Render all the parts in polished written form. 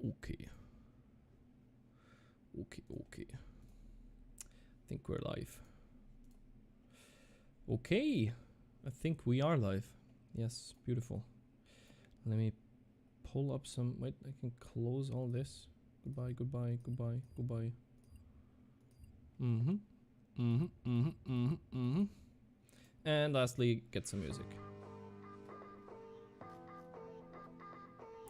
Okay. Okay. I think we're live. Okay. I think we are live. Yes, beautiful. Let me pull up some... Wait, I can close all this. Goodbye, goodbye, goodbye, goodbye. And lastly, get some music.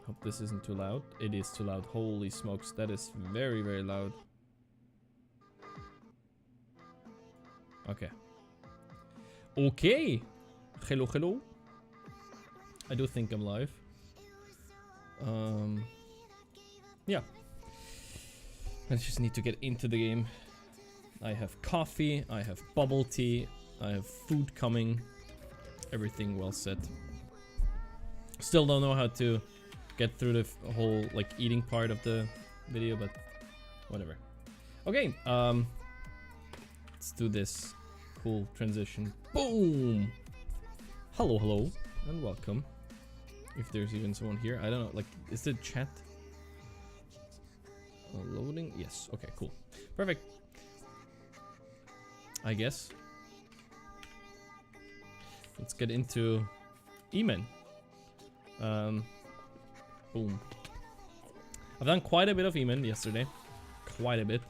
Hope this isn't too loud. It is too loud. Holy smokes, that is very, very loud. Okay. Okay. Hello, hello. I do think I'm live. Yeah. I just need to get into the game. I have coffee, I have bubble tea, I have food coming. Everything well set. Still don't know how to get through the whole like eating part of the video, but whatever. Okay, let's do this cool transition. Boom! Hello, hello, and welcome. If there's even someone here, I don't know, like, is the chat loading? Yes, okay, cool. Perfect. I guess. Let's get into Eman. Boom. I've done quite a bit of Eman yesterday. Quite a bit.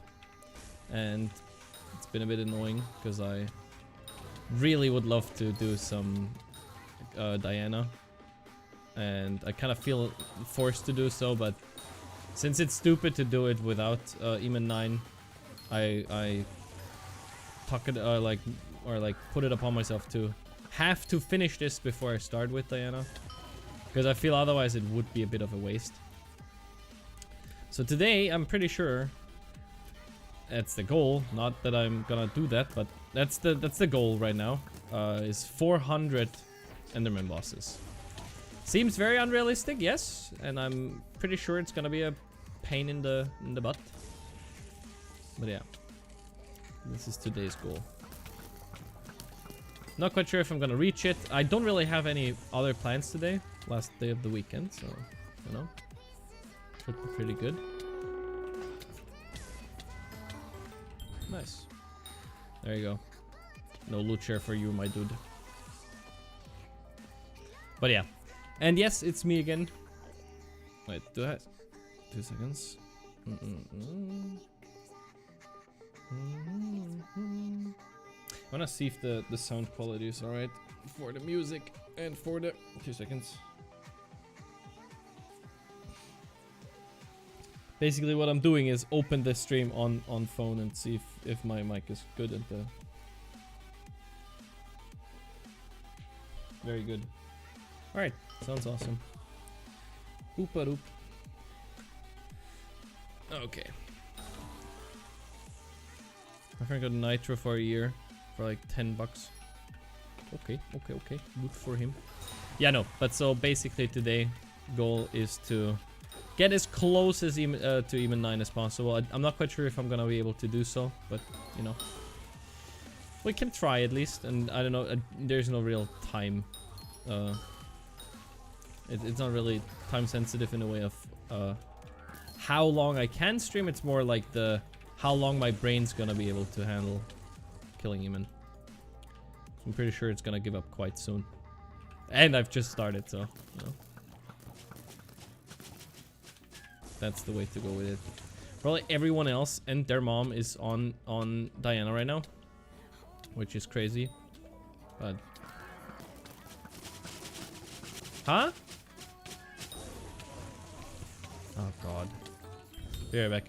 And it's been a bit annoying because I really would love to do some Diana. And I kind of feel forced to do so, but since it's stupid to do it without Eman 9, I tuck it like put it upon myself to have to finish this before I start with Diana. Because I feel otherwise it would be a bit of a waste. So today, I'm pretty sure that's the goal. Not that I'm gonna do that, but that's the goal right now. Is 400 Enderman bosses. Seems very unrealistic, yes, and I'm pretty sure it's gonna be a pain in the butt. But yeah, this is today's goal. Not quite sure if I'm gonna reach it. I don't really have any other plans today. Last day of the weekend, so, you know, should be pretty good. Nice. There you go. No loot share for you, my dude. But yeah. And yes, it's me again. Wait, do I... 2 seconds. I wanna see if the sound quality is alright for the music and for the... 2 seconds. Basically what I'm doing is open the stream on phone and see if my mic is good at the... Very good. Alright, sounds awesome. Oop-a-doop. Okay. My friend got Nitro for a year for like 10 bucks. Okay. Good for him. Yeah, no, but so basically today goal is to get as close as to Eman 9 as possible. I'm not quite sure if I'm gonna be able to do so, but you know, we can try at least. And I don't know, there's no real time. It's not really time sensitive in a way of how long I can stream. It's more like the how long my brain's gonna be able to handle killing Eman. I'm pretty sure it's gonna give up quite soon. And I've just started, so, you know. That's the way to go with it. Probably everyone else and their mom is on Diana right now, which is crazy. But... Huh? Oh god. Be right back.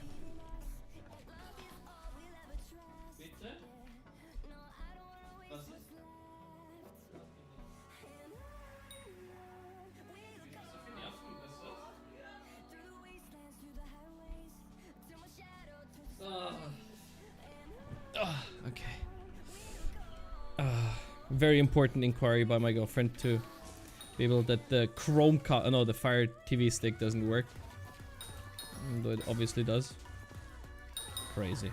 Okay. Very important inquiry by my girlfriend to be able that the the Fire TV stick doesn't work. Though it obviously does. Crazy.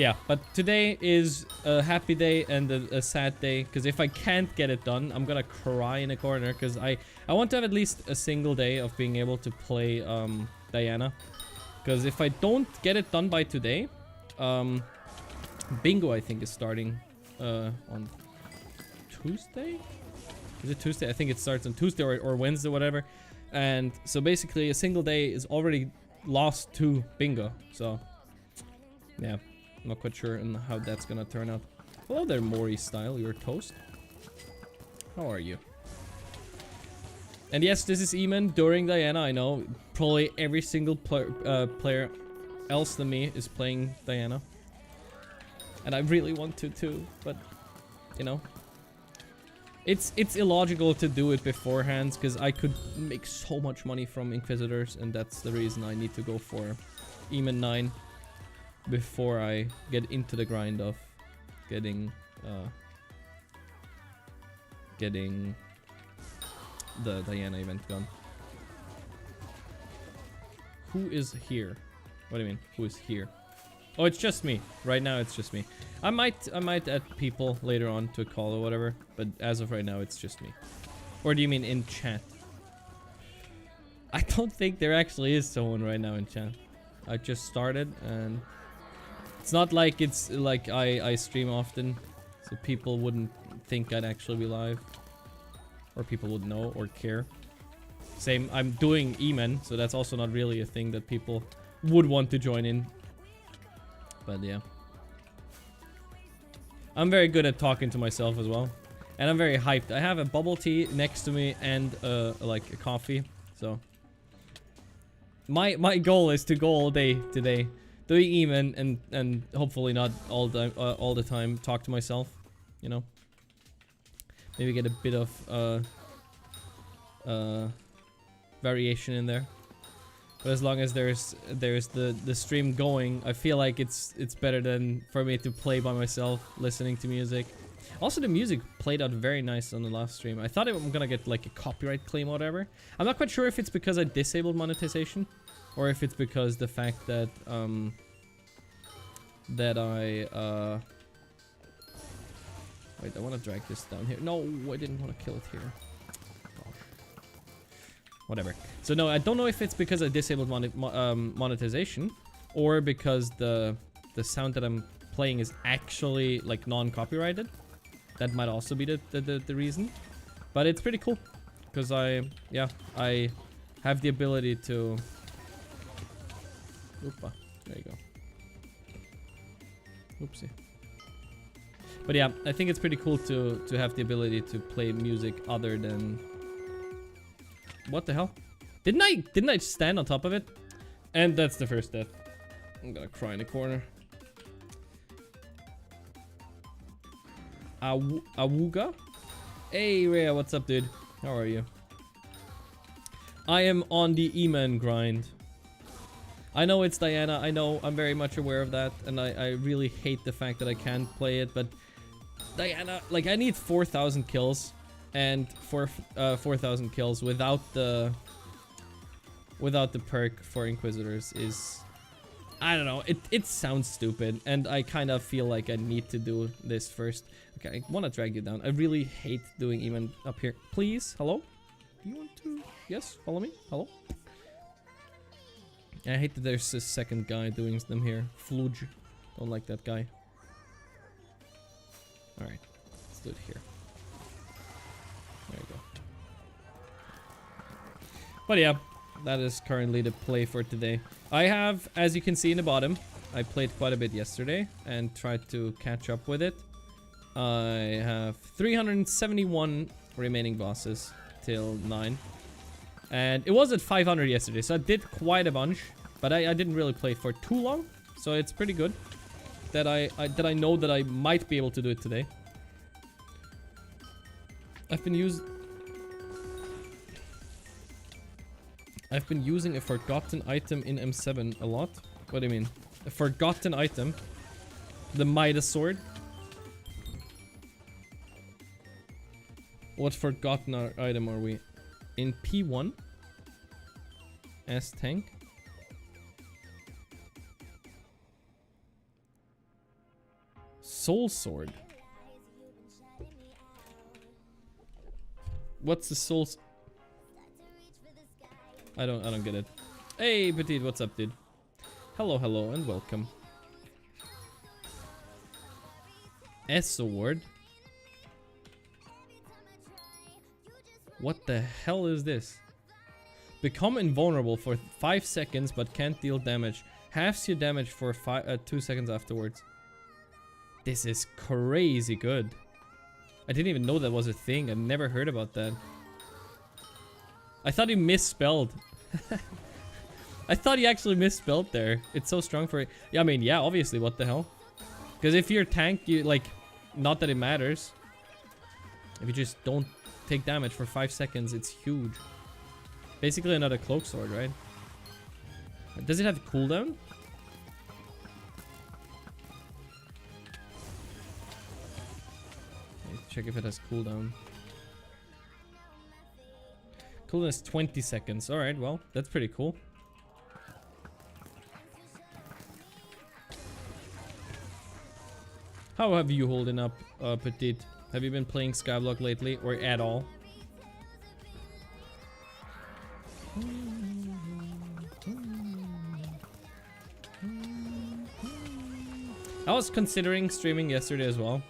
Yeah, but today is a happy day and a sad day, because if I can't get it done, I'm gonna cry in a corner, because I want to have at least a single day of being able to play Diana. Because if I don't get it done by today, Bingo I think is starting on Tuesday? Is it Tuesday? I think it starts on Tuesday or Wednesday, whatever. And so basically a single day is already lost to Bingo. So yeah, I'm not quite sure on how that's gonna turn out. Hello there, Maury Style, you're toast. How are you? And yes, this is Eamon during Diana. I know probably every single player else than me is playing Diana. And I really want to too, but you know, it's illogical to do it beforehand, because I could make so much money from Inquisitors, and that's the reason I need to go for Eamon 9 before I get into the grind of getting the Diana event gone. Who is here? What do you mean? Who is here? Oh, it's just me. Right now, it's just me. I might add people later on to a call or whatever, but as of right now, it's just me. Or do you mean in chat? I don't think there actually is someone right now in chat. I just started, and it's not like it's like I stream often, so people wouldn't think I'd actually be live, or people would know or care. Same, I'm doing Eamon, so that's also not really a thing that people would want to join in. But yeah, I'm very good at talking to myself as well, and I'm very hyped. I have a bubble tea next to me and like a coffee. So my goal is to go all day today, doing Eamon and hopefully not all the time talk to myself. You know, maybe get a bit of variation in there. But as long as there's the stream going, I feel like it's better than for me to play by myself, listening to music. Also, the music played out very nice on the last stream. I thought I'm gonna get like a copyright claim or whatever. I'm not quite sure if it's because I disabled monetization, or if it's because the fact that wait, I want to drag this down here. No, I didn't want to kill it here. Whatever. So no, I don't know if it's because I disabled monetization, or because the sound that I'm playing is actually like non-copyrighted. That might also be the reason. But it's pretty cool, because I have the ability to. Oopa, there you go. Oopsie. But yeah, I think it's pretty cool to have the ability to play music other than. What the hell? Didn't I stand on top of it? And that's the first death. I'm gonna cry in the corner. Awuga? Hey Rhea, what's up, dude? How are you? I am on the Eamon grind. I know it's Diana, I know, I'm very much aware of that, and I really hate the fact that I can't play it, but Diana, like, I need 4,000 kills. And for 4,000 kills without the perk for Inquisitors is, I don't know, it sounds stupid, and I kind of feel like I need to do this first. Okay, I want to drag you down. I really hate doing even up here. Please, hello? Do you want to? Yes, follow me. Hello. I hate that there's a second guy doing them here. Fluge. Don't like that guy. All right, let's do it here. There you go. But yeah, that is currently the play for today. I have, as you can see in the bottom, I played quite a bit yesterday and tried to catch up with it. I have 371 remaining bosses till 9. And it was at 500 yesterday, so I did quite a bunch. But I didn't really play for too long, so it's pretty good that I know that I might be able to do it today. I've been using a forgotten item in M7 a lot. What do you mean? A forgotten item? The Midas sword? What forgotten item are we? In P1? As tank? Soul sword. What's the soul? I don't get it. Hey, Petite, what's up, dude? Hello, hello, and welcome. S sword. What the hell is this? Become invulnerable for 5 seconds, but can't deal damage. Halves your damage for 2 seconds afterwards. This is crazy good. I didn't even know that was a thing. I never heard about that. I thought he misspelled. I thought he actually misspelled there. It's so strong for it. Yeah, I mean, yeah, obviously, what the hell? Because if you're tank, you like, not that it matters. If you just don't take damage for 5 seconds, it's huge. Basically another cloak sword, right? Does it have cooldown? Check if it has cooldown. Cooldown is 20 seconds. Alright, well, that's pretty cool. How have you holding up, Petite? Have you been playing Skyblock lately, or at all? I was considering streaming yesterday as well,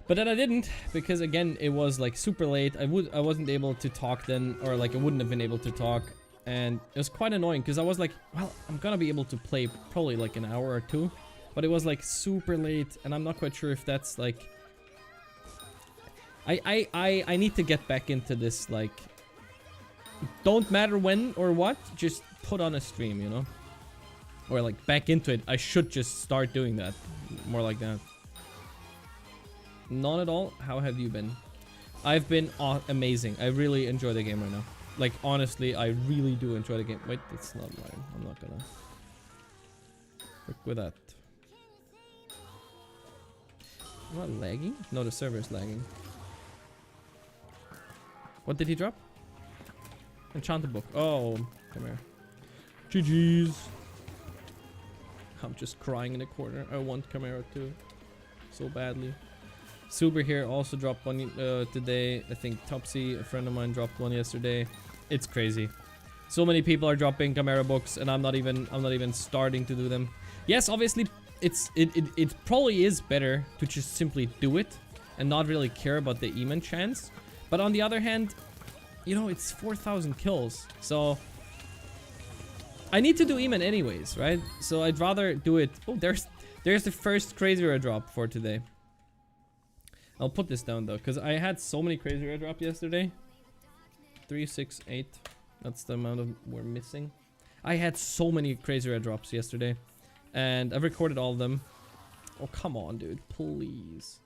but then I didn't, because again it was like super late. I wasn't able to talk then, or like I wouldn't have been able to talk, and it was quite annoying because I was like, well, I'm gonna be able to play probably like an hour or two, but it was like super late, and I'm not quite sure if that's like I need to get back into this, like, don't matter when or what, just put on a stream, you know? Or like back into it. I should just start doing that. More like that. Not at all. How have you been? I've been amazing. I really enjoy the game right now. Like, honestly, I really do enjoy the game. Wait, it's not mine. I'm not gonna work with that. Am I lagging? No, the server is lagging. What did he drop? Enchanted book. Oh, come here. GG's. I'm just crying in the corner. I want Camaro too, so badly. Super here also dropped one today. I think Topsy, a friend of mine, dropped one yesterday. It's crazy. So many people are dropping Camaro books, and I'm not even starting to do them. Yes, obviously, it probably is better to just simply do it and not really care about the Eamon chance. But on the other hand, you know, it's 4,000 kills, so I need to do Eamon anyways, right? So I'd rather do it. Oh, there's the first crazy rare drop for today. I'll put this down though, because I had so many crazy rare drops yesterday. 3, 6, 8. That's the amount of we're missing. I had so many crazy rare drops yesterday, and I've recorded all of them. Oh, come on, dude, please.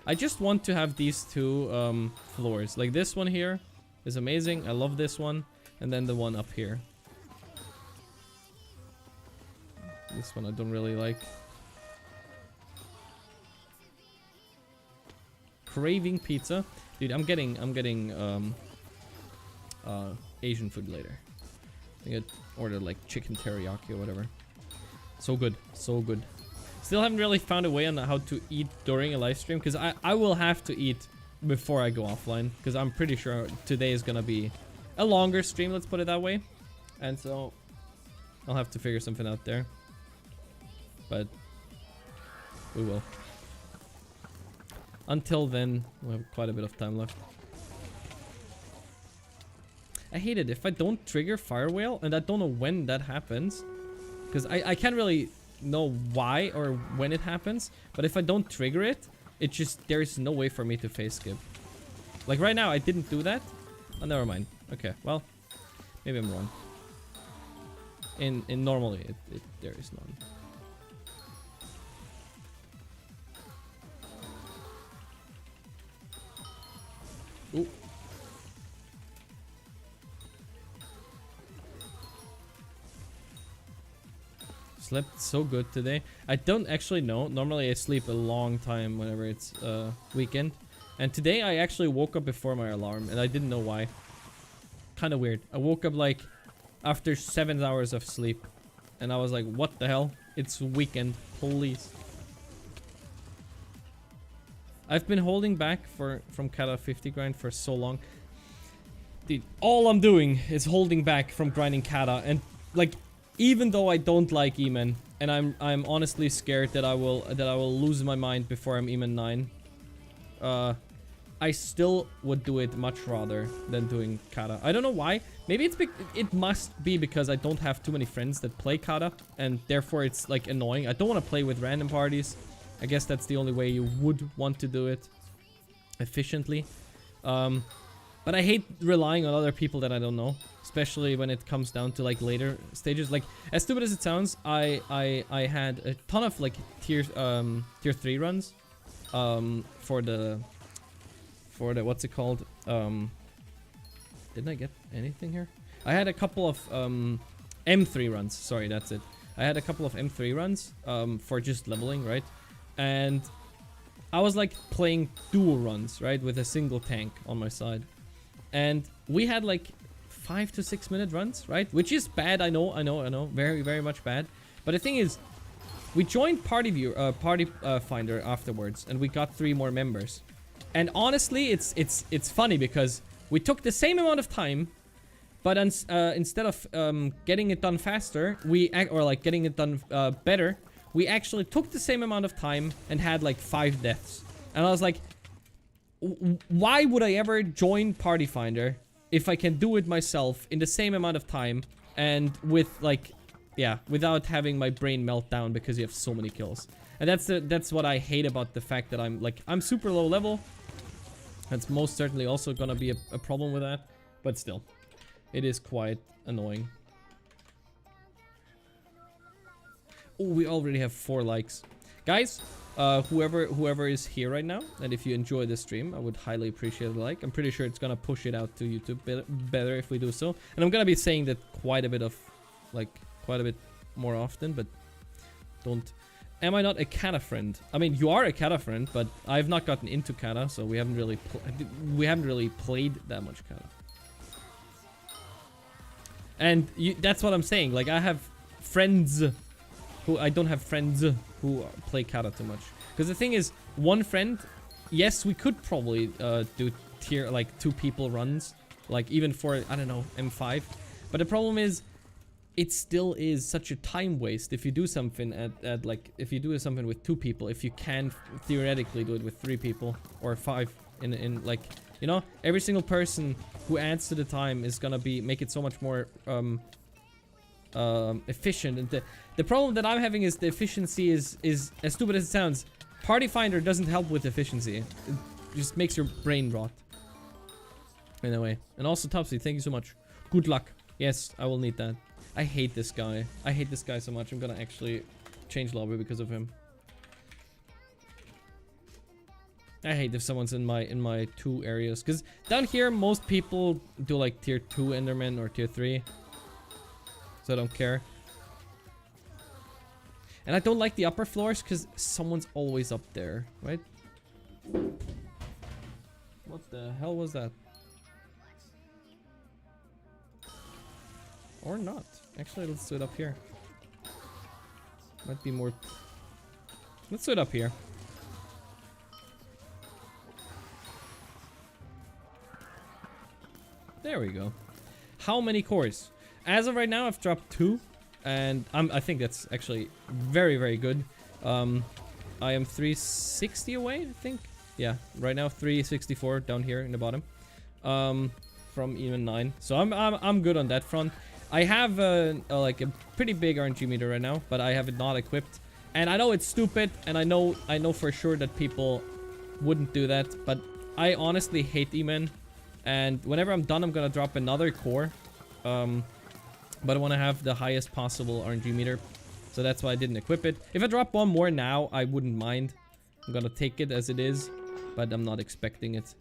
I just want to have these two floors. Like this one here is amazing. I love this one, and then the one up here. This one I don't really like. Craving pizza, dude. I'm getting Asian food later. I think I ordered like chicken teriyaki or whatever. So good, so good. Still haven't really found a way on how to eat during a live stream, because I will have to eat before I go offline, because I'm pretty sure today is gonna be a longer stream, let's put it that way, and so I'll have to figure something out there. But we will. Until then, we have quite a bit of time left. I hate it if I don't trigger Fire Whale, and I don't know when that happens, because I can't really know why or when it happens, but if I don't trigger it, it just, there's no way for me to phase skip. Like right now, I didn't do that. Oh, never mind. Okay, well, maybe I'm wrong. In normally, there is none. Ooh. Slept so good today. I don't actually know. Normally I sleep a long time whenever it's weekend. And today I actually woke up before my alarm, and I didn't know why. Kind of weird. I woke up like after 7 hours of sleep, and I was like, what the hell? It's weekend, please. I've been holding back from Kata 50 grind for so long. Dude, all I'm doing is holding back from grinding Kata, and like, even though I don't like Eman, and I'm honestly scared that I will lose my mind before I'm Eman 9. I still would do it much rather than doing Kata. I don't know why. Maybe it must be because I don't have too many friends that play Kata, and therefore it's like annoying. I don't want to play with random parties. I guess that's the only way you would want to do it efficiently. But I hate relying on other people that I don't know, especially when it comes down to like later stages. Like, as stupid as it sounds, I had a ton of like tier 3 runs for the what's it called? Didn't I get anything here? I had a couple of M3 runs. Sorry, that's it. I had a couple of M3 runs for just leveling, right? And I was like playing duo runs, right, with a single tank on my side. And we had like 5 to 6 minute runs, right? Which is bad, I know. Very, very much bad. But the thing is, we joined Party Finder afterwards, and we got 3 more members. And honestly, it's funny because we took the same amount of time, but instead of getting it done faster, getting it done better, we actually took the same amount of time and had like 5 deaths. And I was like, why would I ever join Party Finder if I can do it myself in the same amount of time and with like, yeah, without having my brain melt down because you have so many kills. And that's what I hate about the fact that I'm super low level. That's most certainly also gonna be a problem with that, but still, it is quite annoying. Oh, we already have 4 likes. Guys, whoever is here right now, and if you enjoy this stream, I would highly appreciate a like. I'm pretty sure it's gonna push it out to YouTube better if we do so. And I'm gonna be saying that quite a bit more often, but don't... Am I not a Kata friend? I mean, you are a Kata friend, but I've not gotten into Kata, so we haven't really played that much Kata. And that's what I'm saying. Like, I have friends who I don't have friends who play Kata too much. Because the thing is, one friend, yes, we could probably do tier like 2 people runs, like even for, I don't know, M5. But the problem is, it still is such a time waste if you do something if you do something with 2 people, if you can theoretically do it with 3 people or 5 in like, you know, every single person who adds to the time is gonna make it so much more efficient. And the problem that I'm having is the efficiency is as stupid as it sounds. Party Finder doesn't help with efficiency. It just makes your brain rot. Anyway, and also Topsy, thank you so much. Good luck. Yes, I will need that. I hate this guy. I hate this guy so much. I'm gonna actually change lobby because of him. I hate if someone's in my 2 areas, because down here most people do like tier 2 Enderman or tier 3. So I don't care. And I don't like the upper floors because someone's always up there, right? What the hell was that? Or not. Actually, let's do it up here. Might be more... Let's do it up here. There we go. How many cores? As of right now, I've dropped 2. And I think that's actually very, very good. I am 360 away, I think. Yeah, right now 364 down here in the bottom. From even 9. So I'm good on that front. I have like a pretty big RNG meter right now, but I have it not equipped. And I know it's stupid, and I know for sure that people wouldn't do that, but I honestly hate Eman. And whenever I'm done, I'm gonna drop another core. But I want to have the highest possible RNG meter, so that's why I didn't equip it. If I drop 1 more now, I wouldn't mind. I'm gonna take it as it is, but I'm not expecting it.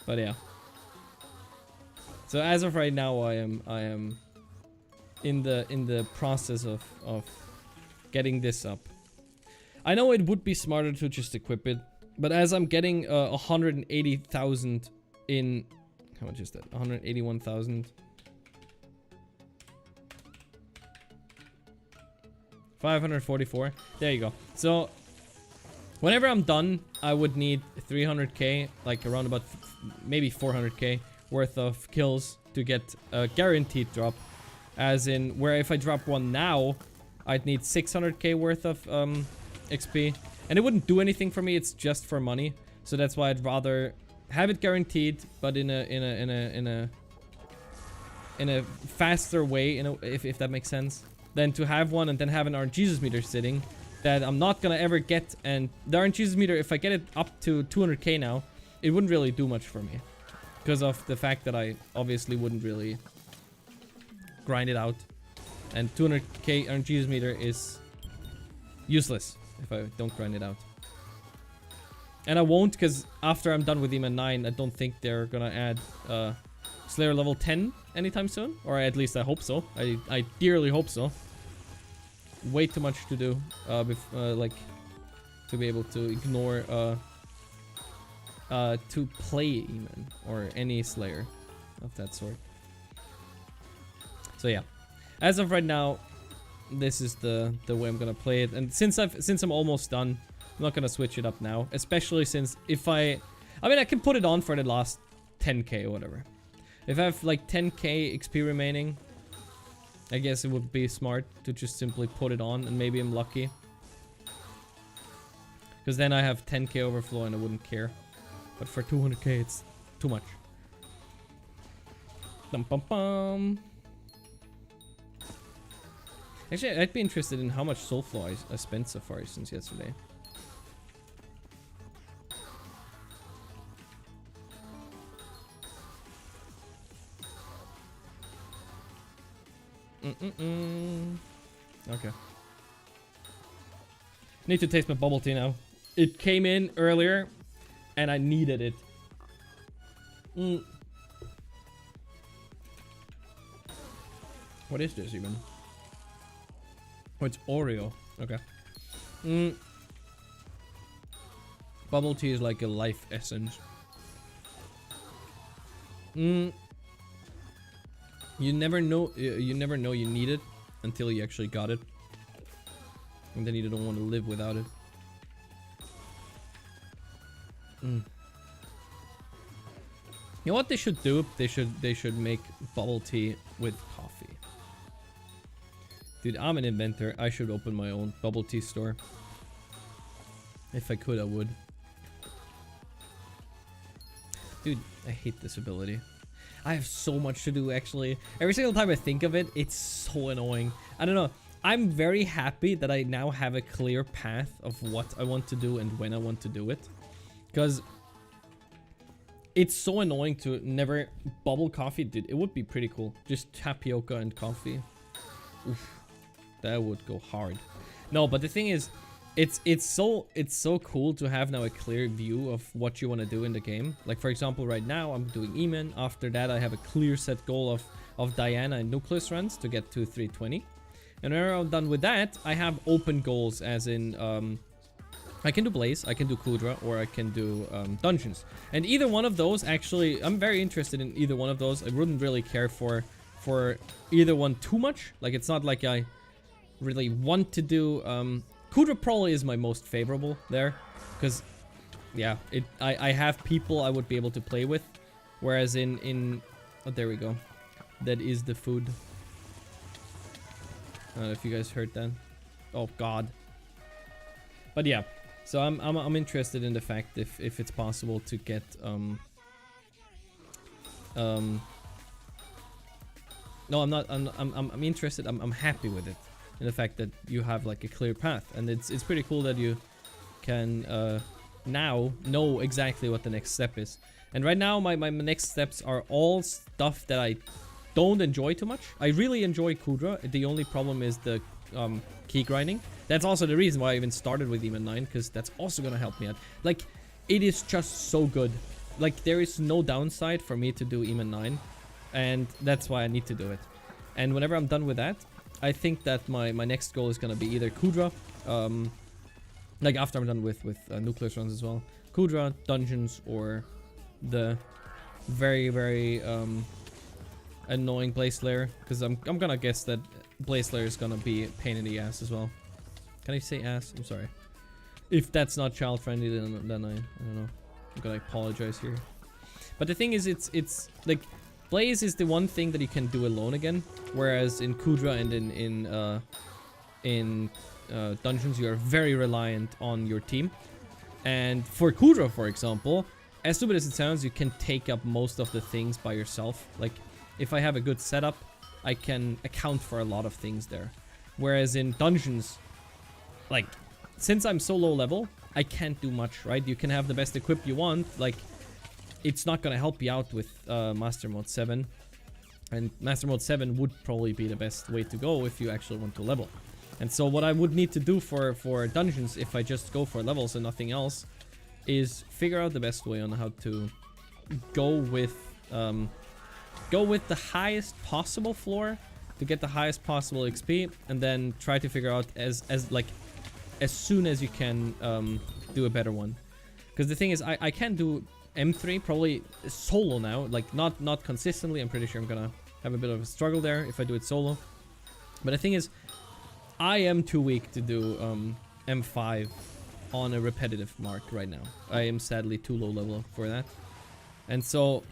But yeah. So as of right now, I am in the process of getting this up. I know it would be smarter to just equip it, but as I'm getting 180,000 in... How much is that? 181,000. 544. There you go. So Whenever I'm done, I would need 300k, like around about maybe 400k worth of kills to get a guaranteed drop. As in, where if I drop one now, I'd need 600k worth of XP. And it wouldn't do anything for me, it's just for money. So that's why I'd rather have it guaranteed, but in a faster way, if that makes sense, than to have one and then have an RNGesus meter sitting that I'm not gonna ever get. And the RNGesus meter, if I get it up to 200k now, it wouldn't really do much for me because of the fact that I obviously wouldn't really grind it out, and 200k RNGesus meter is useless if I don't grind it out. And I won't, because after I'm done with Demon 9, I don't think they're gonna add Slayer level 10 anytime soon. Or at least I hope so. I dearly hope so. Way too much to do, like, to be able to ignore, to play Eamon or any Slayer of that sort. So yeah, as of right now, this is the way I'm gonna play it. And since I'm almost done, I'm not gonna switch it up now. Especially since if I mean, I can put it on for the last 10k or whatever. If I have like 10k XP remaining, I guess it would be smart to just simply put it on, and maybe I'm lucky. Because then I have 10k overflow and I wouldn't care. But for 200k, it's too much. Dum bum bum. Actually, I'd be interested in how much Soulflow I spent so far since yesterday. Okay. Need to taste my bubble tea now. It came in earlier, and I needed it. What is this even? Oh, it's Oreo. Okay. Bubble tea is like a life essence. You never know. You never know you need it until you actually got it, and then you don't want to live without it. You know what they should do? They should make bubble tea with coffee. Dude, I'm an inventor. I should open my own bubble tea store. If I could, I would. Dude, I hate this ability. I have so much to do, actually. Every single time I think of it, it's so annoying. I don't know. I'm very happy that I now have a clear path of what I want to do and when I want to do it. Because it's so annoying to never bubble coffee. Dude, it would be pretty cool. Just tapioca and coffee. Oof. That would go hard. No, but the thing is, it's so cool to have now a clear view of what you want to do in the game. Like, for example, right now I'm doing Eamon. After that, I have a clear set goal of Diana and Nucleus runs to get to 320. And when I'm done with that, I have open goals, as in I can do Blaze, I can do Kudra, or I can do dungeons. And either one of those, actually, I'm very interested in either one of those. I wouldn't really care for either one too much. Like, it's not like I really want to do Kudra probably is my most favorable there, because yeah, I have people I would be able to play with, whereas in oh, there we go, that is the food. I don't know if you guys heard that. Oh god. But yeah, so I'm interested in the fact if it's possible to get no, I'm not. I'm interested. I'm happy with it, in the fact that you have like a clear path, and it's pretty cool that you can now know exactly what the next step is. And right now, my next steps are all stuff that I don't enjoy too much. I really enjoy Kudra. The only problem is the key grinding. That's also the reason why I even started with Demon 9, because that's also gonna help me out. Like, it is just so good. Like, there is no downside for me to do Demon 9. And that's why I need to do it. And whenever I'm done with that, I think that my next goal is gonna be either Kudra, like after I'm done with Nucleus runs as well, Kudra, dungeons, or the very annoying Blaze Slayer, because I'm gonna guess that Blaze Slayer is gonna be a pain in the ass as well. Can I say ass? I'm sorry. If that's not child friendly, then I don't know. I'm gonna apologize here. But the thing is, it's like Blaze is the one thing that you can do alone again, whereas in Kudra and in dungeons you are very reliant on your team. And for Kudra, for example, as stupid as it sounds, you can take up most of the things by yourself. Like if I have a good setup, I can account for a lot of things there. Whereas in dungeons, like since I'm so low level, I can't do much, right? You can have the best equip you want, like it's not gonna help you out with Master Mode 7. And Master Mode 7 would probably be the best way to go if you actually want to level. And so what I would need to do for dungeons, if I just go for levels and nothing else, is figure out the best way on how to go with the highest possible floor to get the highest possible XP, and then try to figure out as soon as you can do a better one. Because the thing is, I can do M3 probably solo now, like not consistently. I'm pretty sure I'm gonna have a bit of a struggle there if I do it solo. But the thing is, I am too weak to do M5 on a repetitive mark right now. I am sadly too low level for that. And so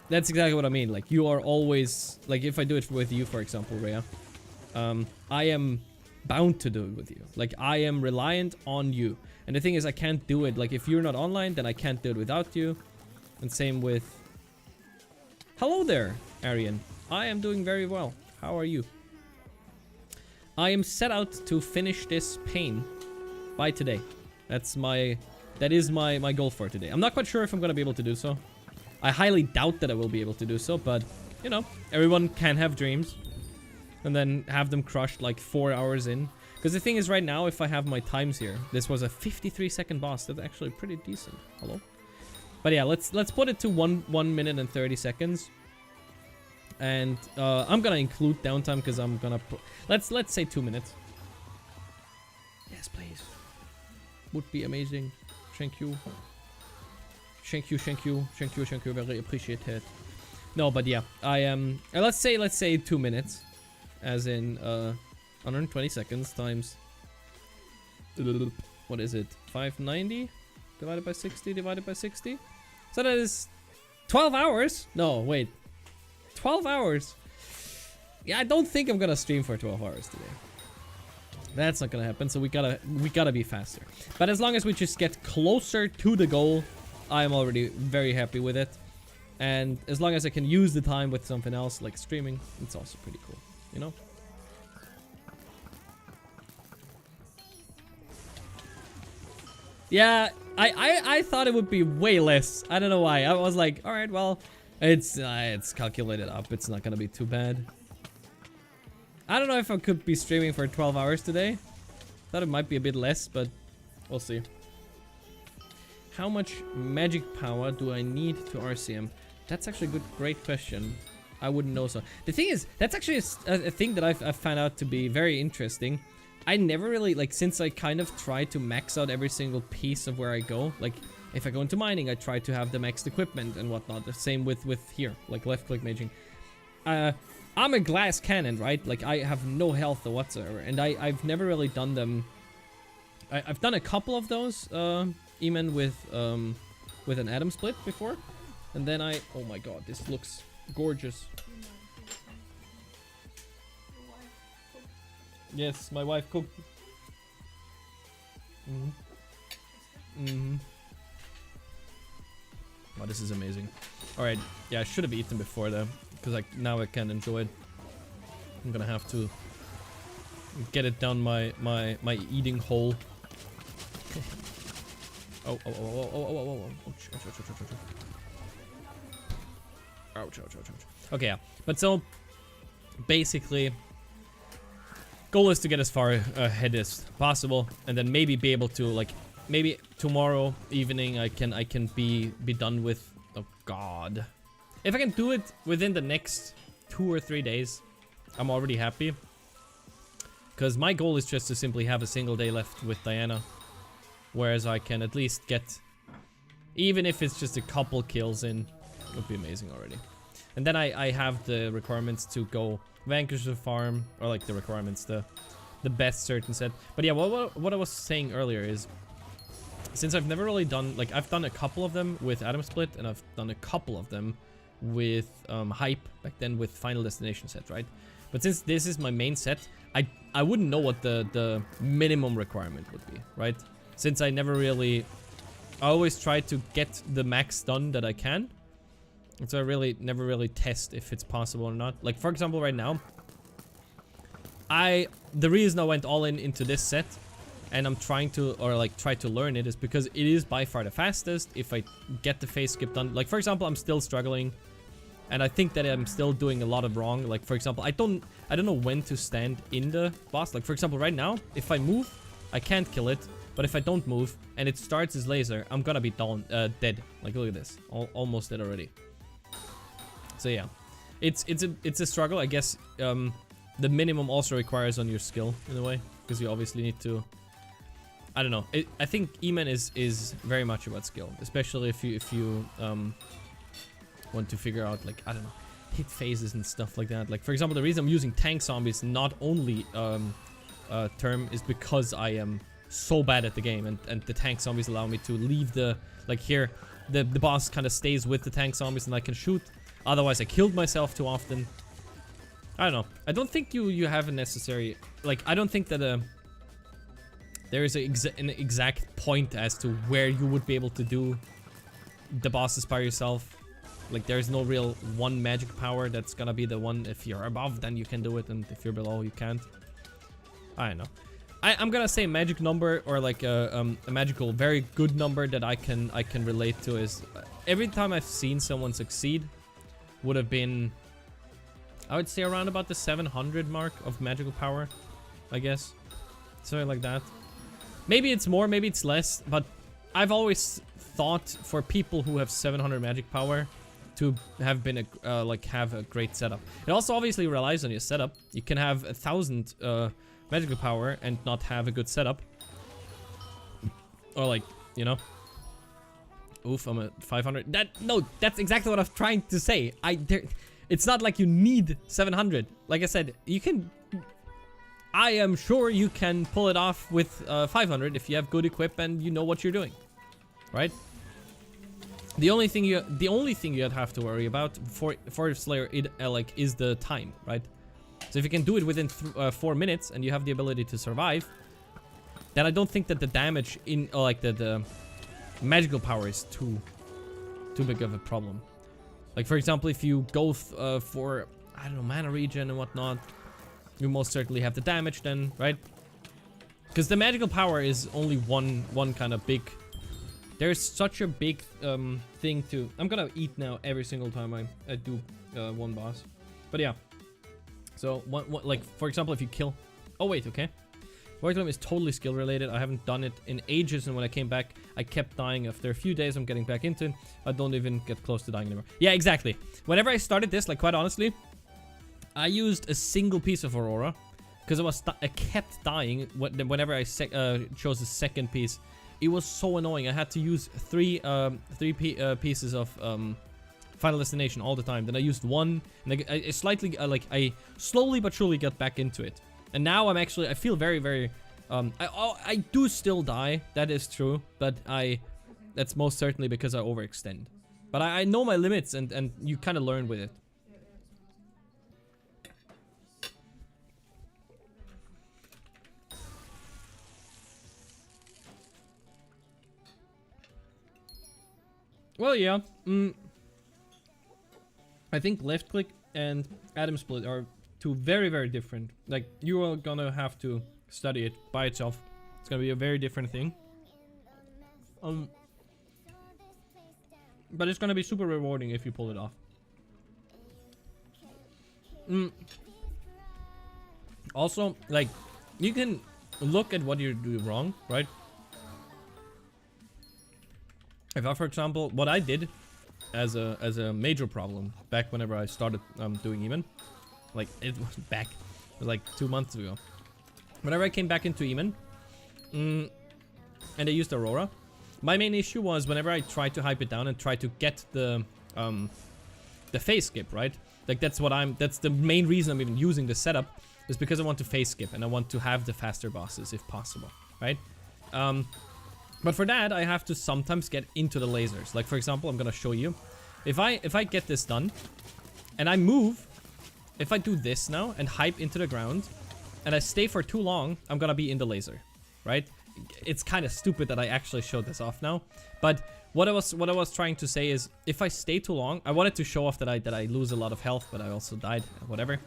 that's exactly what I mean. Like you are always, like if I do it with you, for example, Rhea, I am bound to do it with you. Like I am reliant on you. And the thing is, I can't do it. Like if you're not online, then I can't do it without you. And same with... Hello there, Arian. I am doing very well. How are you? I am set out to finish this pain by today. That is my goal for today. I'm not quite sure if I'm gonna be able to do so. I highly doubt that I will be able to do so, but you know, everyone can have dreams and then have them crushed like 4 hours in. Because the thing is, right now, if I have my times here, this was a 53-second boss. That's actually pretty decent. Hello. But yeah, let's put it to 1 minute and 30 seconds. And I'm gonna include downtime because I'm gonna put, let's say 2 minutes. Yes, please. Would be amazing. Thank you. Thank you. Very appreciated. No, but yeah, I am. Let's say 2 minutes, as in 120 seconds times. What is it? 590 divided by 60 divided by 60. So that is 12 hours. No, wait. 12 hours. Yeah, I don't think I'm gonna stream for 12 hours today. That's not gonna happen. So we gotta be faster. But as long as we just get closer to the goal, I am already very happy with it. And as long as I can use the time with something else, like streaming, it's also pretty cool, you know? Yeah, I thought it would be way less. I don't know why. I was like, all right, well, it's calculated up. It's not gonna be too bad. I don't know if I could be streaming for 12 hours today. Thought it might be a bit less, but we'll see. How much magic power do I need to RCM? That's actually a great question. I wouldn't know so. The thing is, that's actually a thing that I've found out to be very interesting. I never really, like, since I kind of try to max out every single piece of where I go. Like, if I go into mining, I try to have the maxed equipment and whatnot. The same with here, like left-click maging. I'm a glass cannon, right? Like, I have no health whatsoever. And I've never really done them. I've done a couple of those, even with an atom split before. And then oh my god, this looks gorgeous. Yes, my wife cooked. Wow, this is amazing. Alright, yeah, I should have eaten before though, because now I can enjoy it. I'm gonna have to get it down my eating hole. Oh. Ouch. Okay, yeah. But so, basically, goal is to get as far ahead as possible, and then maybe be able to, like, maybe tomorrow evening I can be done with. Oh god, if I can do it within the next 2 or 3 days, I'm already happy. Because my goal is just to simply have a single day left with Diana, whereas I can at least get, even if it's just a couple kills in, it would be amazing already. And then I have the requirements to go vanquish the farm, or like the requirements, the best certain set. But yeah, what I was saying earlier is, since I've never really done, like, I've done a couple of them with Atom Split, and I've done a couple of them with Hype, back then with Final Destination set, right? But since this is my main set, I wouldn't know what the minimum requirement would be, right? Since I always try to get the max done that I can. And so I never really test if it's possible or not. Like, for example, right now, the reason I went all into this set, and I'm trying to, or like try to learn it, is because it is by far the fastest if I get the phase skip done. Like, for example, I'm still struggling, and I think that I'm still doing a lot of wrong. Like, for example, I don't know when to stand in the boss. Like, for example, right now, if I move, I can't kill it. But if I don't move and it starts his laser, I'm gonna be dead. Like, look at this, almost dead already. So yeah, it's a struggle, I guess. The minimum also requires on your skill in a way, because you obviously need to. I don't know. I think E-Man is very much about skill, especially if you want to figure out, like, I don't know, hit phases and stuff like that. Like, for example, the reason I'm using tank zombies not only term is because I am so bad at the game, and the tank zombies allow me to leave the, like, here the boss kind of stays with the tank zombies and I can shoot. Otherwise I killed myself too often. I don't know. I don't think you have a necessary, like, I don't think that there is an exact point as to where you would be able to do the bosses by yourself. Like, there's no real one magic power that's gonna be the one. If you're above, then you can do it, and if you're below, you can't. I don't know. I'm gonna say magic number, or like a magical, very good number that I can relate to is every time I've seen someone succeed would have been, I would say, around about the 700 mark of magical power, I guess. Something like that. Maybe it's more, maybe it's less, but I've always thought for people who have 700 magic power to have been have a great setup. It also obviously relies on your setup. You can have 1,000 magical power and not have a good setup. Or, like, you know. Oof, I'm at 500. That's exactly what I was trying to say. It's not like you need 700. Like I said, you can. I am sure you can pull it off with 500 if you have good equip and you know what you're doing, right? The only thing you'd have to worry about for Slayer is the time, right? So if you can do it within 4 minutes and you have the ability to survive, then I don't think that the damage in the magical power is too big of a problem. Like, for example, if you go for, I don't know, mana regen and whatnot, you most certainly have the damage then, right? Because the magical power is only one kind of big. There's such a big thing to. I'm gonna eat now every single time I do one boss, but yeah. So like, for example, if you kill. Oh wait, okay. Workload is totally skill related. I haven't done it in ages, and when I came back, I kept dying. After a few days, I'm getting back into it. I don't even get close to dying anymore. Yeah, exactly. Whenever I started this, like, quite honestly, I used a single piece of Aurora because I kept dying whenever I chose the second piece. It was so annoying. I had to use three pieces of Final Destination all the time. Then I used one, and I slowly but surely got back into it. And now I feel very, very, I do still die, that is true, but that's most certainly because I overextend. But I know my limits, and you kind of learn with it. Well, yeah, I think left click and Atom Split are two very, very different. Like, you are gonna have to study it by itself. It's gonna be a very different thing. But it's gonna be super rewarding if you pull it off. Also, like, you can look at what you're doing wrong, right? If I, for example, what I did as a major problem back whenever I started doing Eamon, like, it was like 2 months ago. Whenever I came back into Eamon, and I used Aurora, my main issue was whenever I tried to hype it down and try to get the phase skip, right? Like, that's the main reason I'm even using the setup, is because I want to phase skip and I want to have the faster bosses if possible, right? But for that, I have to sometimes get into the lasers. Like, for example, I'm gonna show you. If I get this done, and I move, if I do this now and hype into the ground, and I stay for too long, I'm gonna be in the laser, right? It's kind of stupid that I actually showed this off now, but what I was trying to say is, if I stay too long, I wanted to show off that I lose a lot of health, but I also died, whatever.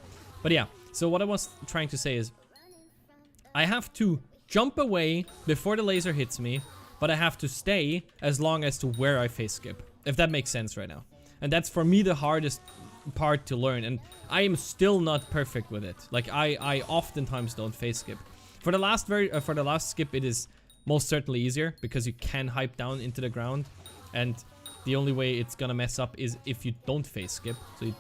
But yeah, so what I was trying to say is, I have to jump away before the laser hits me, but I have to stay as long as to where I phase skip, if that makes sense right now. And that's for me the hardest part to learn, and I am still not perfect with it. Like I oftentimes don't phase skip. For the last skip, it is most certainly easier because you can hype down into the ground, and the only way it's gonna mess up is if you don't phase skip. So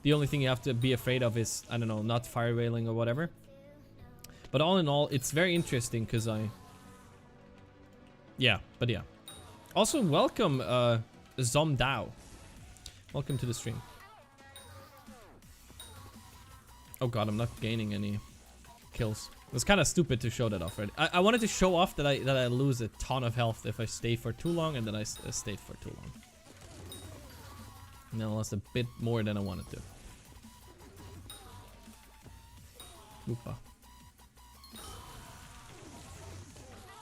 the only thing you have to be afraid of is, I don't know, not fire wailing or whatever. But all in all, it's very interesting because yeah. Also, welcome Zomdao. Welcome to the stream. Oh god, I'm not gaining any kills. It was kind of stupid to show that off, right? I wanted to show off that I lose a ton of health if I stay for too long, and then I stayed for too long. And then I lost a bit more than I wanted to. Oopa.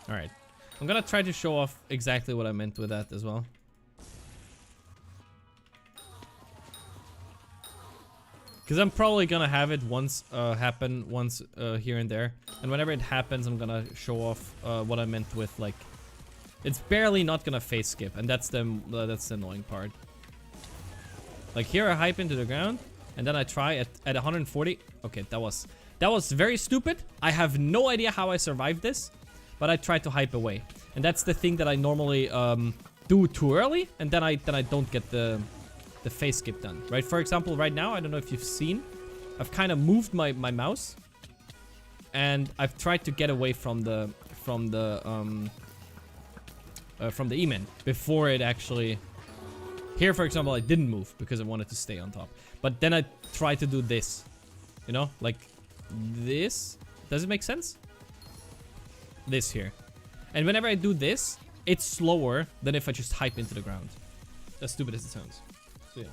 Alright. I'm gonna try to show off exactly what I meant with that as well. Because I'm probably gonna have it happen once here and there. And whenever it happens, I'm gonna show off what I meant with, like... It's barely not gonna phase skip, and that's the annoying part. Like here I hype into the ground, and then I try at 140. Okay, that was very stupid. I have no idea how I survived this, but I tried to hype away. And that's the thing that I normally do too early, and then I don't get the phase skip done, right? For example, right now, I don't know if you've seen, I've kind of moved my mouse, and I've tried to get away from the E-man before it actually. Here, for example, I didn't move because I wanted to stay on top, but then I tried to do this, you know, like this. Does it make sense? This here, and whenever I do this, it's slower than if I just hype into the ground. As stupid as it sounds. So yeah.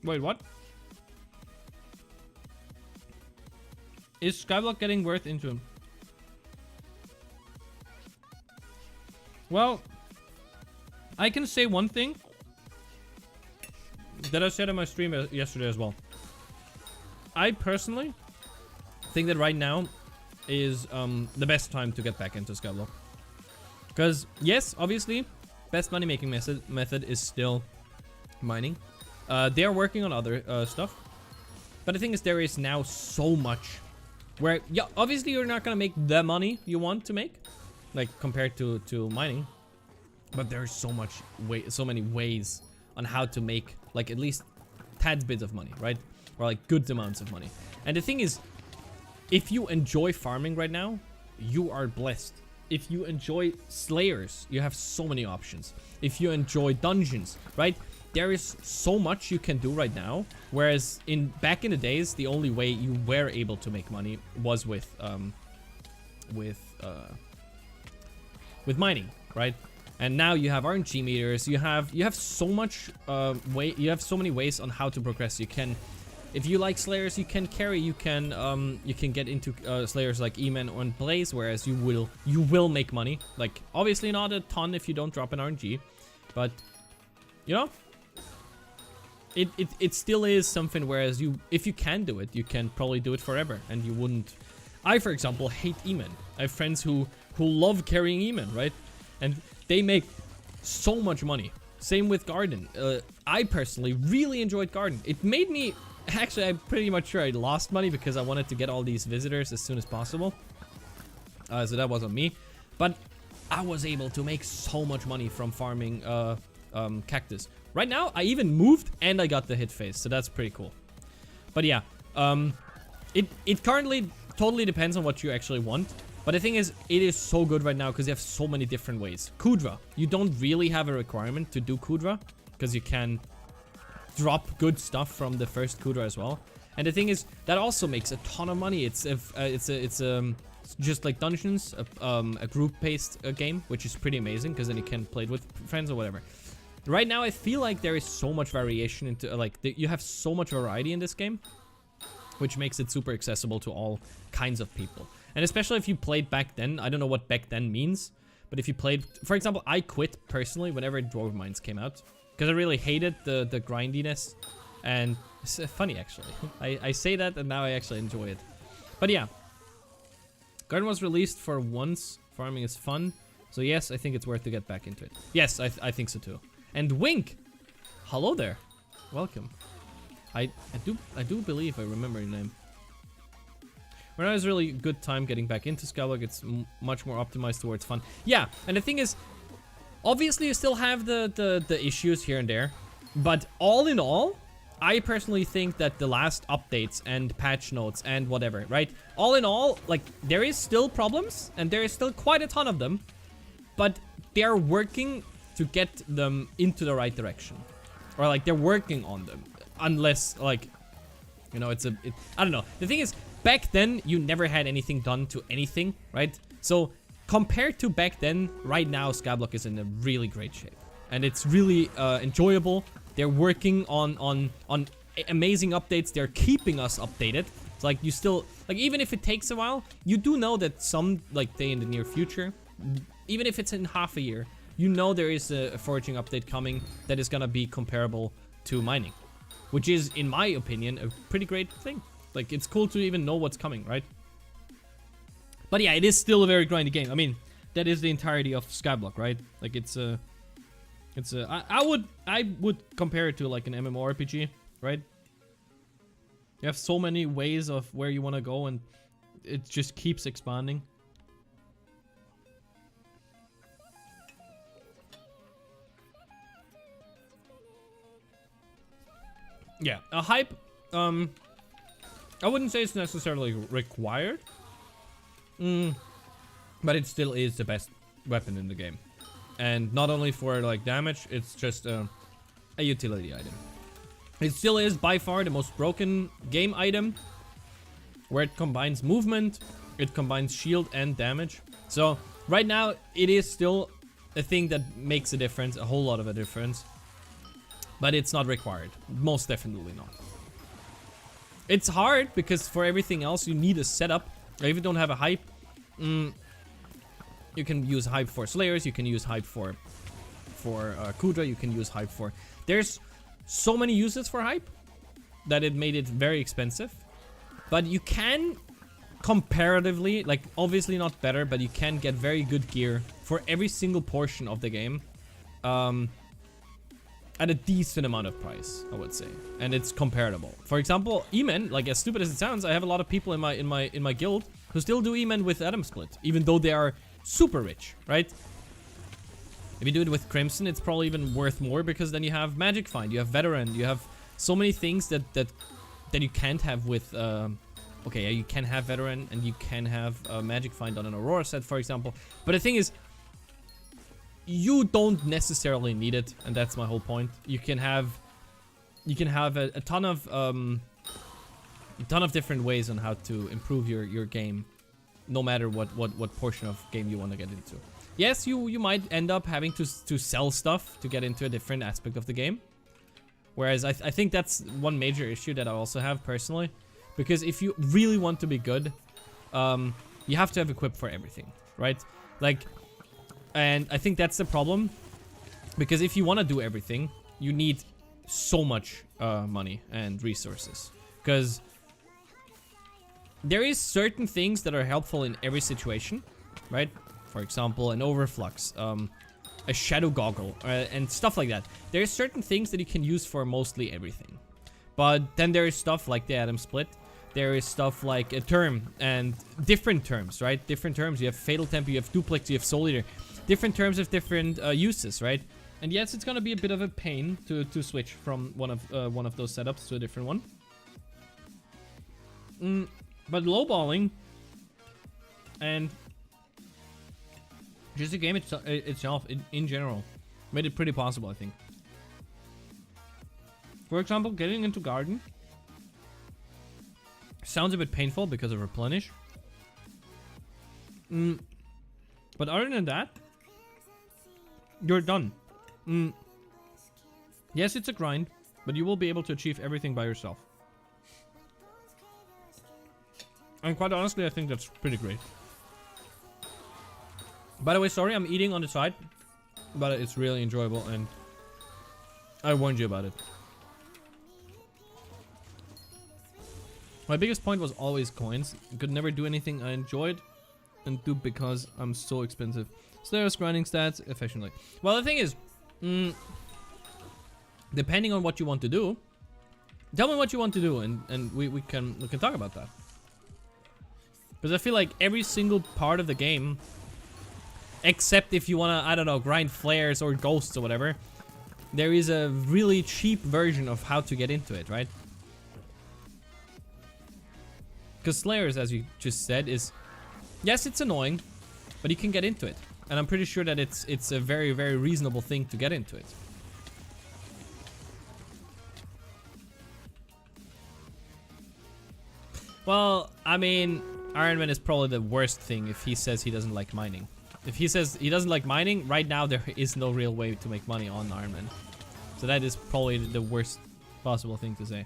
Wait, what? Is Skyblock getting worth into him? Well, I can say one thing that I said on my stream yesterday as well. I personally think that right now is the best time to get back into Skyblock. Because, yes, obviously, best money making method is still mining. They are working on other stuff. But the thing is, there is now so much where, yeah, obviously you're not gonna make the money you want to make, like compared to mining. But there's so many ways on how to make like at least tad bits of money, right? Or like good amounts of money. And the thing is, if you enjoy farming right now, you are blessed. If you enjoy slayers, you have so many options. If you enjoy dungeons, right? There is so much you can do right now. Whereas back in the days, the only way you were able to make money was with mining, right? And now you have RNG meters. You have so much you have so many ways on how to progress. You can, if you like slayers, you can carry. You can get into slayers like E-man or Blaze, whereas you will make money. Like obviously not a ton if you don't drop an RNG, but you know, it still is something. Whereas if you can do it, you can probably do it forever, and you wouldn't. I, for example, hate E-man. I have friends who love carrying E-man, right? And they make so much money. Same with Garden. I personally really enjoyed Garden. It made me... Actually, I'm pretty much sure I lost money because I wanted to get all these visitors as soon as possible. So that wasn't me. But I was able to make so much money from farming cactus. Right now, I even moved and I got the hit phase. So that's pretty cool. But yeah, it currently totally depends on what you actually want. But the thing is, it is so good right now because you have so many different ways. Kudra. You don't really have a requirement to do Kudra because you can drop good stuff from the first Kudra as well. And the thing is, that also makes a ton of money. It's just like Dungeons, a group-based game, which is pretty amazing because then you can play it with friends or whatever. Right now, I feel like there is so much variation into you have so much variety in this game, which makes it super accessible to all kinds of people. And especially if you played back then, I don't know what back then means, but if you played, for example, I quit personally whenever Dwarven Mines came out because I really hated the grindiness. And it's funny actually. I say that and now I actually enjoy it. But yeah. Garden was released for once. Farming is fun. So yes, I think it's worth to get back into it. Yes, I think so too. And Wink! Hello there. Welcome. I do believe I remember your name. Right now is really good time getting back into Skyblock. It's much more optimized towards fun. Yeah, and the thing is, obviously you still have the issues here and there. But all in all, I personally think that the last updates and patch notes and whatever, right? All in all, like, there is still problems, and there is still quite a ton of them, but they're working to get them into the right direction. Or, like, they're working on them. Unless, like, you know, I don't know. The thing is, back then, you never had anything done to anything, right? So, compared to back then, right now, Skyblock is in a really great shape. And it's really enjoyable. They're working on amazing updates. They're keeping us updated. It's like you still, like, even if it takes a while, you do know that some, like, day in the near future, even if it's in half a year, you know there is a foraging update coming that is gonna be comparable to mining, which is, in my opinion, a pretty great thing. Like, it's cool to even know what's coming, right? But yeah, it is still a very grindy game. I mean, that is the entirety of Skyblock, right? Like, I would compare it to like an MMORPG, right? You have so many ways of where you want to go, and it just keeps expanding. Yeah, a hype, I wouldn't say it's necessarily required, but it still is the best weapon in the game. And not only for like damage, it's just a utility item. It still is by far the most broken game item, where it combines movement, it combines shield and damage. So right now it is still a thing that makes a difference, a whole lot of a difference, but it's not required. Most definitely not. It's hard because for everything else you need a setup. If you don't have a hype, you can use hype for Slayers, you can use hype for Kudra, you can use hype for... There's so many uses for hype that it made it very expensive. But you can comparatively, like, obviously not better, but you can get very good gear for every single portion of the game at a decent amount of price, I would say. And it's comparable. For example, E-Men, like, as stupid as it sounds, I have a lot of people in my guild who still do E-Men with Atom Split, even though they are super rich, right? If you do it with Crimson, it's probably even worth more because then you have Magic Find, you have Veteran, you have so many things that you can't have with okay, yeah, you can have Veteran and you can have Magic Find on an Aurora set, for example. But the thing is, you don't necessarily need it, and that's my whole point. You can have a ton of different ways on how to improve your game, no matter what portion of game you want to get into. Yes, you might end up having to sell stuff to get into a different aspect of the game. Whereas I think that's one major issue that I also have personally. Because if you really want to be good, you have to have equip for everything, right? Like, and I think that's the problem. Because if you want to do everything, you need so much money and resources. Because there is certain things that are helpful in every situation, right? For example, an Overflux, a Shadow Goggle, and stuff like that. There are certain things that you can use for mostly everything. But then there is stuff like the Atom Split. There is stuff like a Term and different terms, right? Different terms. You have Fatal Tempo, you have Duplex, you have Soul Eater. Different terms have different uses, right? And yes, it's gonna be a bit of a pain to switch from one of those setups to a different one. But lowballing and just the game itself, in general, made it pretty possible, I think. For example, getting into garden sounds a bit painful because of replenish. But other than that, you're done. Yes, it's a grind, but you will be able to achieve everything by yourself. And quite honestly, I think that's pretty great. By the way, sorry, I'm eating on the side, but it's really enjoyable, and I warned you about it. My biggest point was always coins. I could never do anything I enjoyed and do because I'm so expensive. Slayer's grinding stats efficiently. Well, the thing is, depending on what you want to do, tell me what you want to do, and we can talk about that. Because I feel like every single part of the game, except if you wanna, I don't know, grind flares or ghosts or whatever, there is a really cheap version of how to get into it, right? Because Slayers, as you just said, is... Yes, it's annoying, but you can get into it. And I'm pretty sure that it's a very, very reasonable thing to get into it. Well, I mean, Iron Man is probably the worst thing if he says he doesn't like mining. If he says he doesn't like mining, right now there is no real way to make money on Iron Man. So that is probably the worst possible thing to say.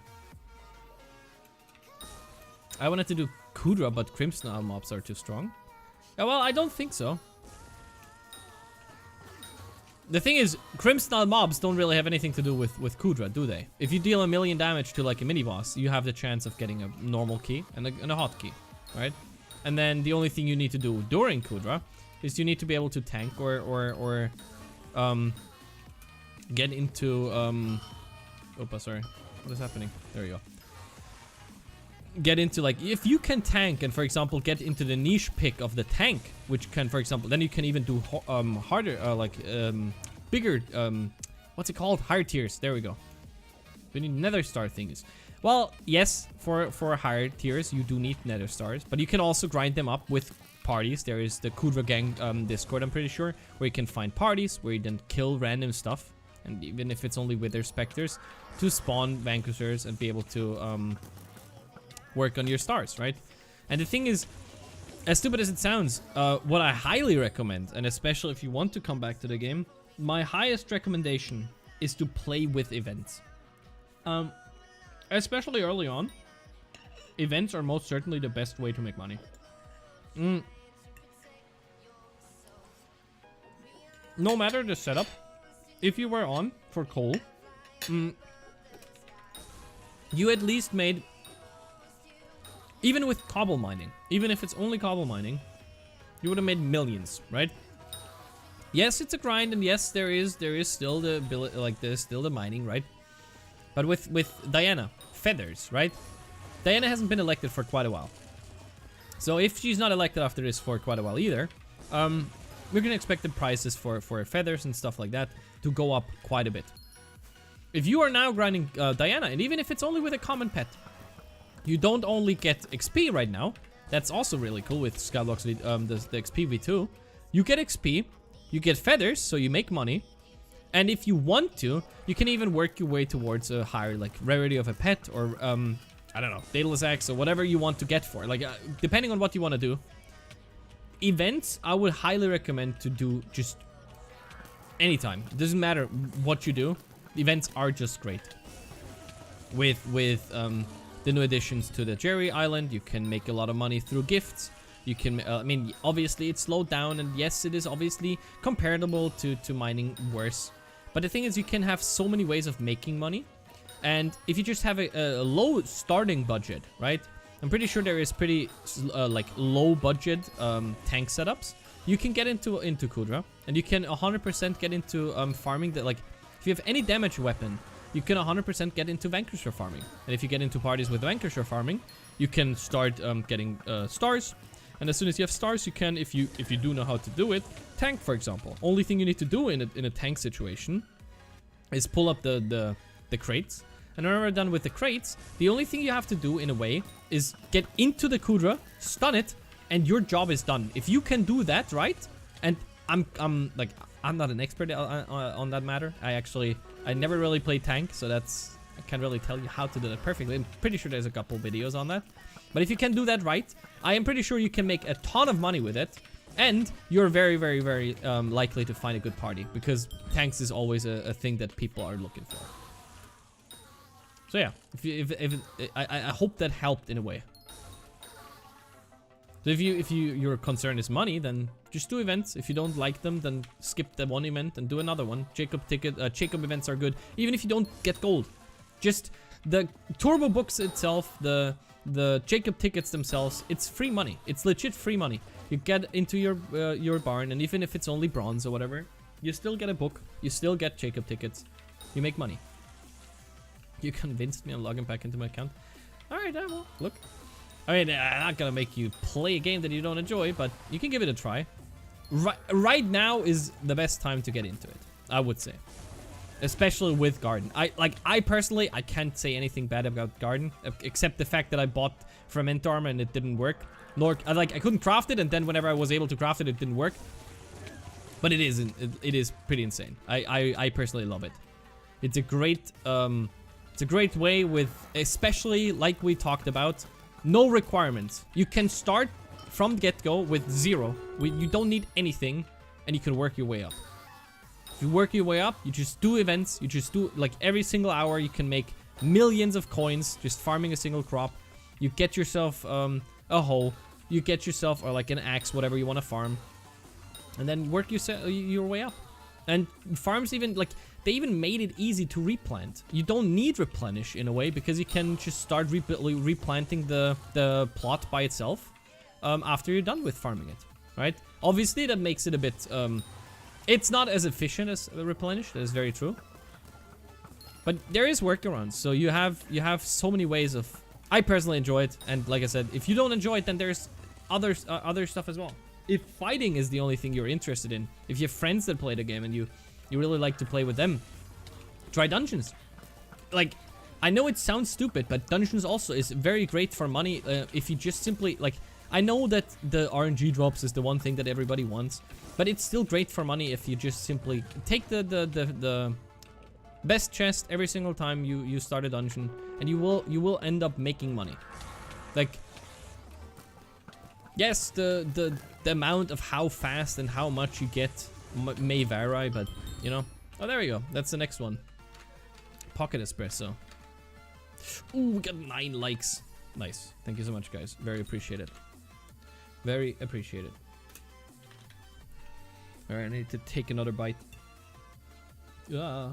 I wanted to do Kudra, but Crimson Isle mobs are too strong. Yeah, well, I don't think so. The thing is, Crimson Isle mobs don't really have anything to do with Kudra, do they? If you deal 1,000,000 damage to like a mini-boss, you have the chance of getting a normal key and a hot key, right? And then the only thing you need to do during Kudra is you need to be able to tank or get into... Opa, sorry. What is happening? There you go. Get into, like, if you can tank and, for example, get into the niche pick of the tank, which can, for example, then you can even do harder, bigger, what's it called? Higher tiers. There we go. We need nether star things. Well, yes, for higher tiers, you do need nether stars, but you can also grind them up with parties. There is the Kudra Gang Discord, I'm pretty sure, where you can find parties, where you then kill random stuff, and even if it's only Wither Specters, to spawn Vanquishers and be able to, work on your stars, right? And the thing is, as stupid as it sounds, what I highly recommend, and especially if you want to come back to the game, my highest recommendation is to play with events. Especially early on, events are most certainly the best way to make money. No matter the setup, if you were on for coal, you at least made... Even with cobble mining, even if it's only cobble mining, you would have made millions, right? Yes, it's a grind, and yes, there is still the ability, like there's still the mining, right? But with Diana, feathers, right? Diana hasn't been elected for quite a while. So if she's not elected after this for quite a while either, we're gonna expect the prices for feathers and stuff like that to go up quite a bit. If you are now grinding Diana, and even if it's only with a common pet, you don't only get XP right now. That's also really cool with Skyblock's the XP V2. You get XP, you get feathers, so you make money. And if you want to, you can even work your way towards a higher like rarity of a pet or I don't know, Daedalus Axe or whatever you want to get for. Like depending on what you want to do. Events, I would highly recommend to do just anytime. It doesn't matter what you do. Events are just great. With the new additions to the Jerry Island, you can make a lot of money through gifts. You can, I mean, obviously it's slowed down, and yes, it is obviously comparable to mining worse. But the thing is, you can have so many ways of making money. And if you just have a low starting budget, right? I'm pretty sure there is pretty, like, low budget tank setups. You can get into Kudra, and you can 100% get into farming that, like, if you have any damage weapon, you can 100% get into Vanquisher farming. And if you get into parties with Vanquisher farming, you can start getting stars. And as soon as you have stars, you can, if you do know how to do it, tank, for example. Only thing you need to do in a tank situation is pull up the crates. And when we're done with the crates, the only thing you have to do, in a way, is get into the Kudra, stun it, and your job is done. If you can do that, right? And I'm not an expert on that matter. I never really played tank, so that's I can't really tell you how to do that perfectly. I'm pretty sure there's a couple videos on that. But if you can do that right, I am pretty sure you can make a ton of money with it. And you're very, very, very likely to find a good party. Because tanks is always a thing that people are looking for. So yeah, I hope that helped in a way. So if your concern is money, then just do events. If you don't like them, then skip the one event and do another one. Jacob events are good, even if you don't get gold. Just the turbo books itself, the Jacob tickets themselves, it's free money. It's legit free money. You get into your barn, and even if it's only bronze or whatever, you still get a book. You still get Jacob tickets. You make money. You convinced me. I'm logging back into my account. All right, well, look. I mean, I'm not gonna make you play a game that you don't enjoy, but you can give it a try. Right now is the best time to get into it, I would say. Especially with Garden. I personally, I can't say anything bad about Garden, except the fact that I bought Ferment Armor and it didn't work. Nor, I couldn't craft it, and then whenever I was able to craft it, it didn't work. But it is pretty insane. I personally love it. It's a great way with, especially like we talked about, no requirements. You can start from get-go with 0. You don't need anything, and you can work your way up. If you work your way up, you just do events. You just do, like, every single hour, you can make millions of coins just farming a single crop. You get yourself a hoe. You get yourself, or like an axe, whatever you want to farm. And then work your way up. And farms even, like, they even made it easy to replant. You don't need replenish in a way, because you can just start replanting the plot by itself after you're done with farming it, right? Obviously, that makes it a bit... it's not as efficient as the replenish, that is very true. But there is workarounds, so you have so many ways of... I personally enjoy it, and like I said, if you don't enjoy it, then there's other stuff as well. If fighting is the only thing you're interested in, if you have friends that play the game and you really like to play with them, try dungeons. Like, I know it sounds stupid, but dungeons also is very great for money if you just simply, like, I know that the RNG drops is the one thing that everybody wants, but it's still great for money if you just simply take the best chest every single time you start a dungeon, and you will end up making money. Like, yes, the amount of how fast and how much you get may vary, but you know. Oh, there we go. That's the next one. Pocket espresso. Ooh, we got 9 likes. Nice. Thank you so much, guys. Very appreciated. Very appreciated. All right, I need to take another bite. Ah.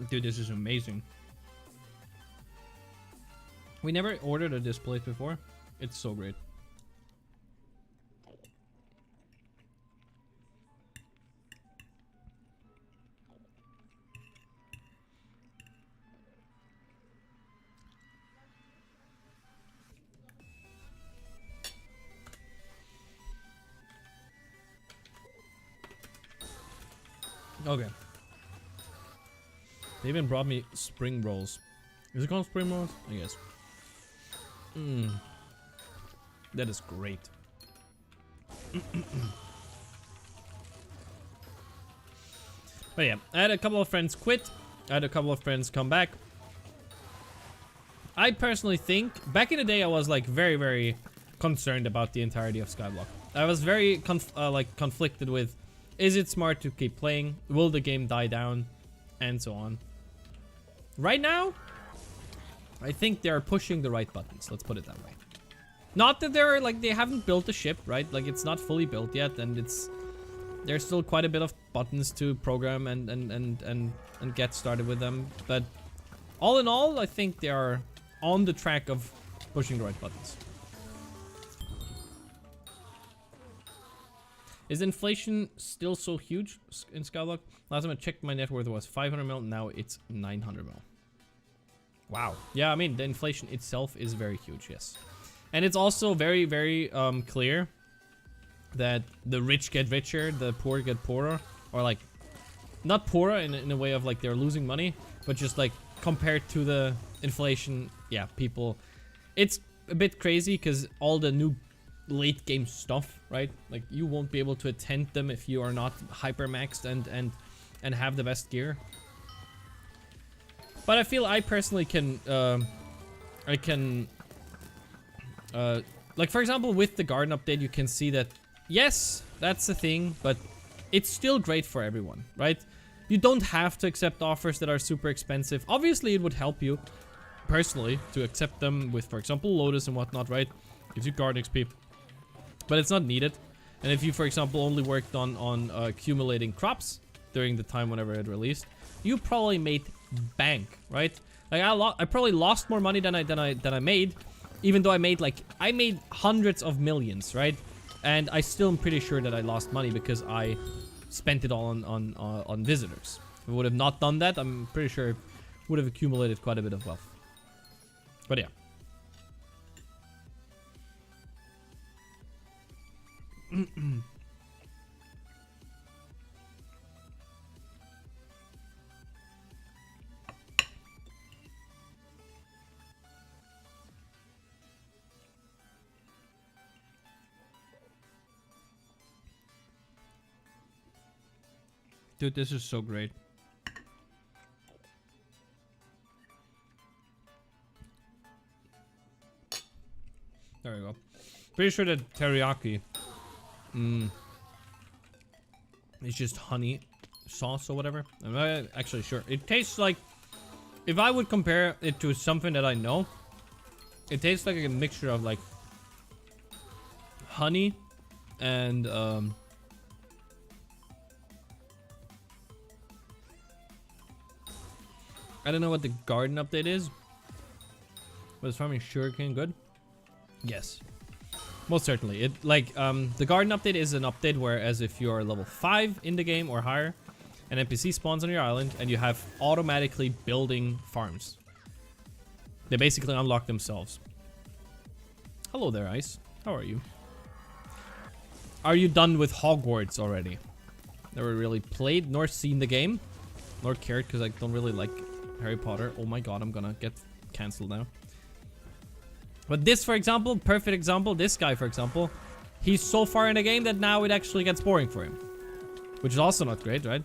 Dude, this is amazing. We never ordered a display before. It's so great. Okay. They even brought me spring rolls. Is it called spring rolls? I guess. That is great. But yeah, I had a couple of friends quit. I had a couple of friends come back. I personally think, back in the day, I was like very, very concerned about the entirety of Skyblock. I was very conflicted with, is it smart to keep playing? Will the game die down? And so on. Right now, I think they're pushing the right buttons. Let's put it that way. Not that they're like, they haven't built the ship, right? Like, it's not fully built yet, and there's still quite a bit of buttons to program and get started with them. But all in all, I think they are on the track of pushing the right buttons. Is inflation still so huge in Skyblock? Last time I checked, my net worth was 500 mil. Now it's 900 mil. Wow. Yeah, I mean, the inflation itself is very huge, yes. And it's also very, very clear that the rich get richer, the poor get poorer. Or like, not poorer in a way of like they're losing money, but just like compared to the inflation, yeah, people... It's a bit crazy because all the new late game stuff, right? Like you won't be able to attend them if you are not hyper maxed and have the best gear. But I feel I personally can like for example with the garden update, you can see that yes, that's the thing, but it's still great for everyone, right? You don't have to accept offers that are super expensive. Obviously it would help you personally to accept them with, for example, Lotus and whatnot, right? Gives you garden XP, but it's not needed. And if you, for example, only worked on accumulating crops during the time whenever it released, you probably made bank, right? Like I probably lost more money than I made, even though I made hundreds of millions, right? And I still am pretty sure that I lost money because I spent it all on visitors. If I would have not done that, I'm pretty sure it would have accumulated quite a bit of wealth. But yeah. Dude, this is so great. There we go. Pretty sure that teriyaki is just honey sauce or whatever. I'm not actually sure. It tastes like, if I would compare it to something that I know, it tastes like a mixture of like honey and I don't know what the garden update is, but is farming sugarcane good? Yes, most certainly. It like the garden update is an update whereas if you are level 5 in the game or higher, an NPC spawns on your island and you have automatically building farms. They basically unlock themselves. Hello there, Ice. How are you? Are you done with Hogwarts already? Never really played nor seen the game, nor cared because I don't really like Harry Potter. Oh my god, I'm gonna get cancelled now. But this, for example, perfect example, this guy, for example, he's so far in the game that now it actually gets boring for him. Which is also not great, right?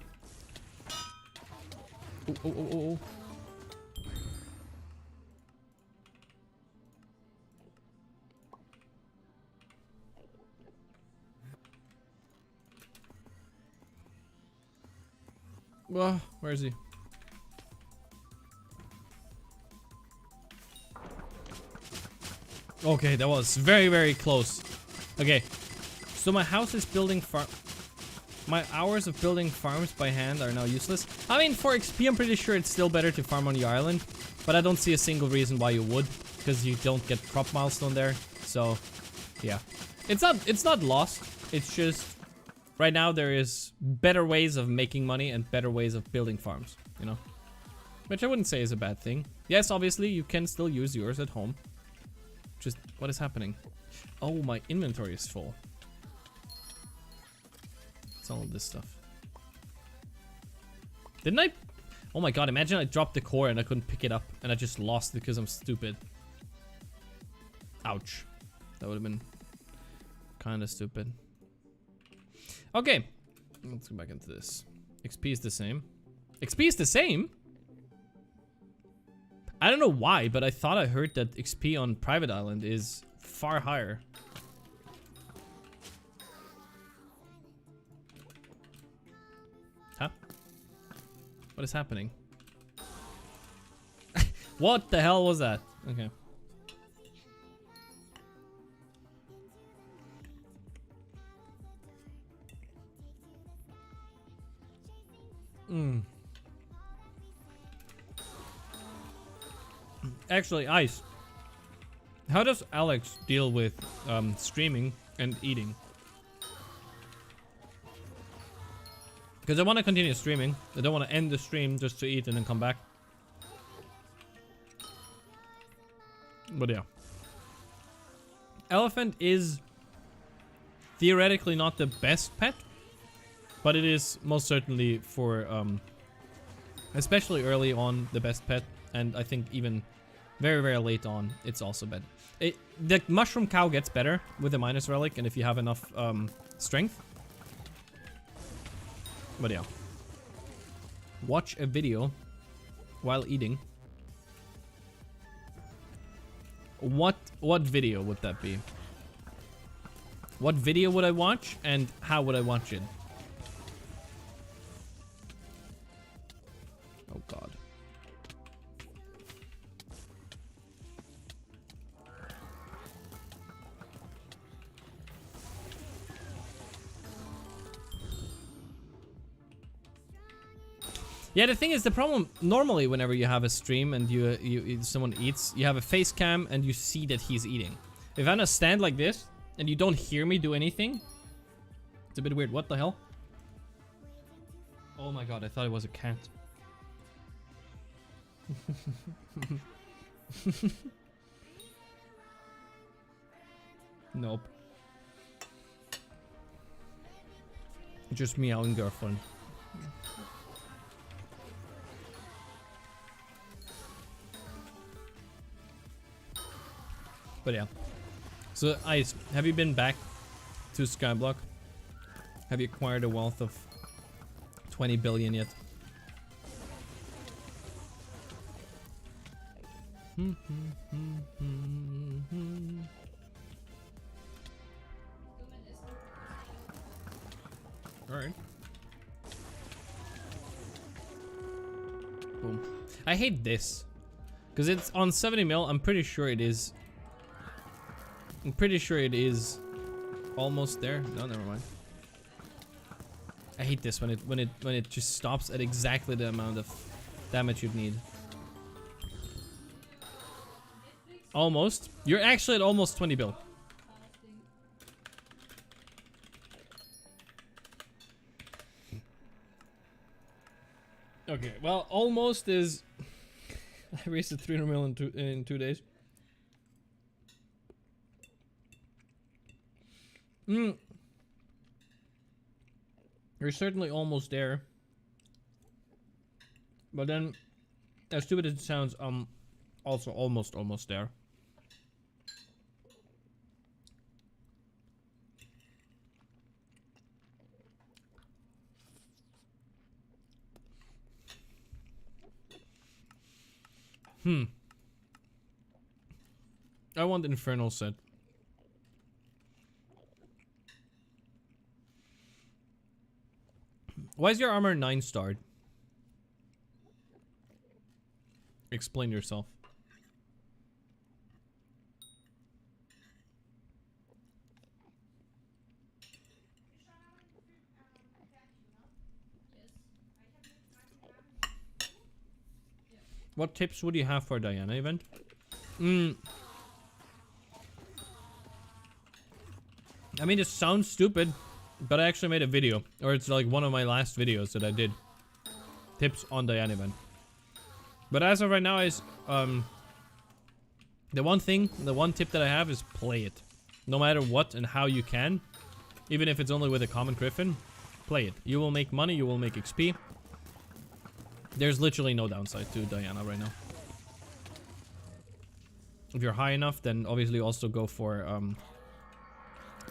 Oh, oh, oh, oh, oh. Where is he? Okay, that was very, very close. Okay, so my house is building farm. My hours of building farms by hand are now useless. I mean, for XP, I'm pretty sure it's still better to farm on your island, but I don't see a single reason why you would, because you don't get crop milestone there. So, yeah, it's not lost. It's just right now there is better ways of making money and better ways of building farms, you know, which I wouldn't say is a bad thing. Yes, obviously you can still use yours at home. Just, what is happening? Oh, my inventory is full. It's all of this stuff. Didn't I? Oh my god, imagine I dropped the core and I couldn't pick it up and I just lost because I'm stupid. Ouch. That would have been kind of stupid. Okay. Let's go back into this. XP is the same. XP is the same? I don't know why, but I thought I heard that XP on Private Island is far higher. Huh? What is happening? What the hell was that? Okay. Actually, Ice, how does Alex deal with streaming and eating? Because I want to continue streaming. I don't want to end the stream just to eat and then come back. But yeah. Elephant is theoretically not the best pet, but it is most certainly for, especially early on, the best pet. And I think even Very, very late on, it's also bad. The mushroom cow gets better with the minus relic, and if you have enough strength. But yeah. Watch a video while eating. What video would that be? What video would I watch, and how would I watch it? Oh god. Yeah, the thing is, the problem normally whenever you have a stream and someone eats, you have a face cam and you see that he's eating. If I'm gonna stand like this and you don't hear me do anything, it's a bit weird. What the hell? Oh my god, I thought it was a cat. Nope. Just meowing girlfriend. But yeah. So, Ice, have you been back to Skyblock? Have you acquired a wealth of 20 billion yet? Alright. Boom. I hate this. Because it's on 70 mil, I'm pretty sure it is. I'm pretty sure it is almost there. No, never mind. I hate this when it just stops at exactly the amount of damage you'd need. Almost. You're actually at almost 20 bill. Okay, well, almost is. I raised it 300 mil in 2 days. You're certainly almost there. But then, as stupid as it sounds, also almost there. I want the Infernal set. Why is your armor 9-starred? Explain yourself. What tips would you have for Diana event? I mean, it sounds stupid, but I actually made a video, or it's like one of my last videos that I did. Tips on Diana event. But as of right now is, the one tip that I have is play it. No matter what and how you can. Even if it's only with a common griffin, play it. You will make money, you will make XP. There's literally no downside to Diana right now. If you're high enough, then obviously also go for,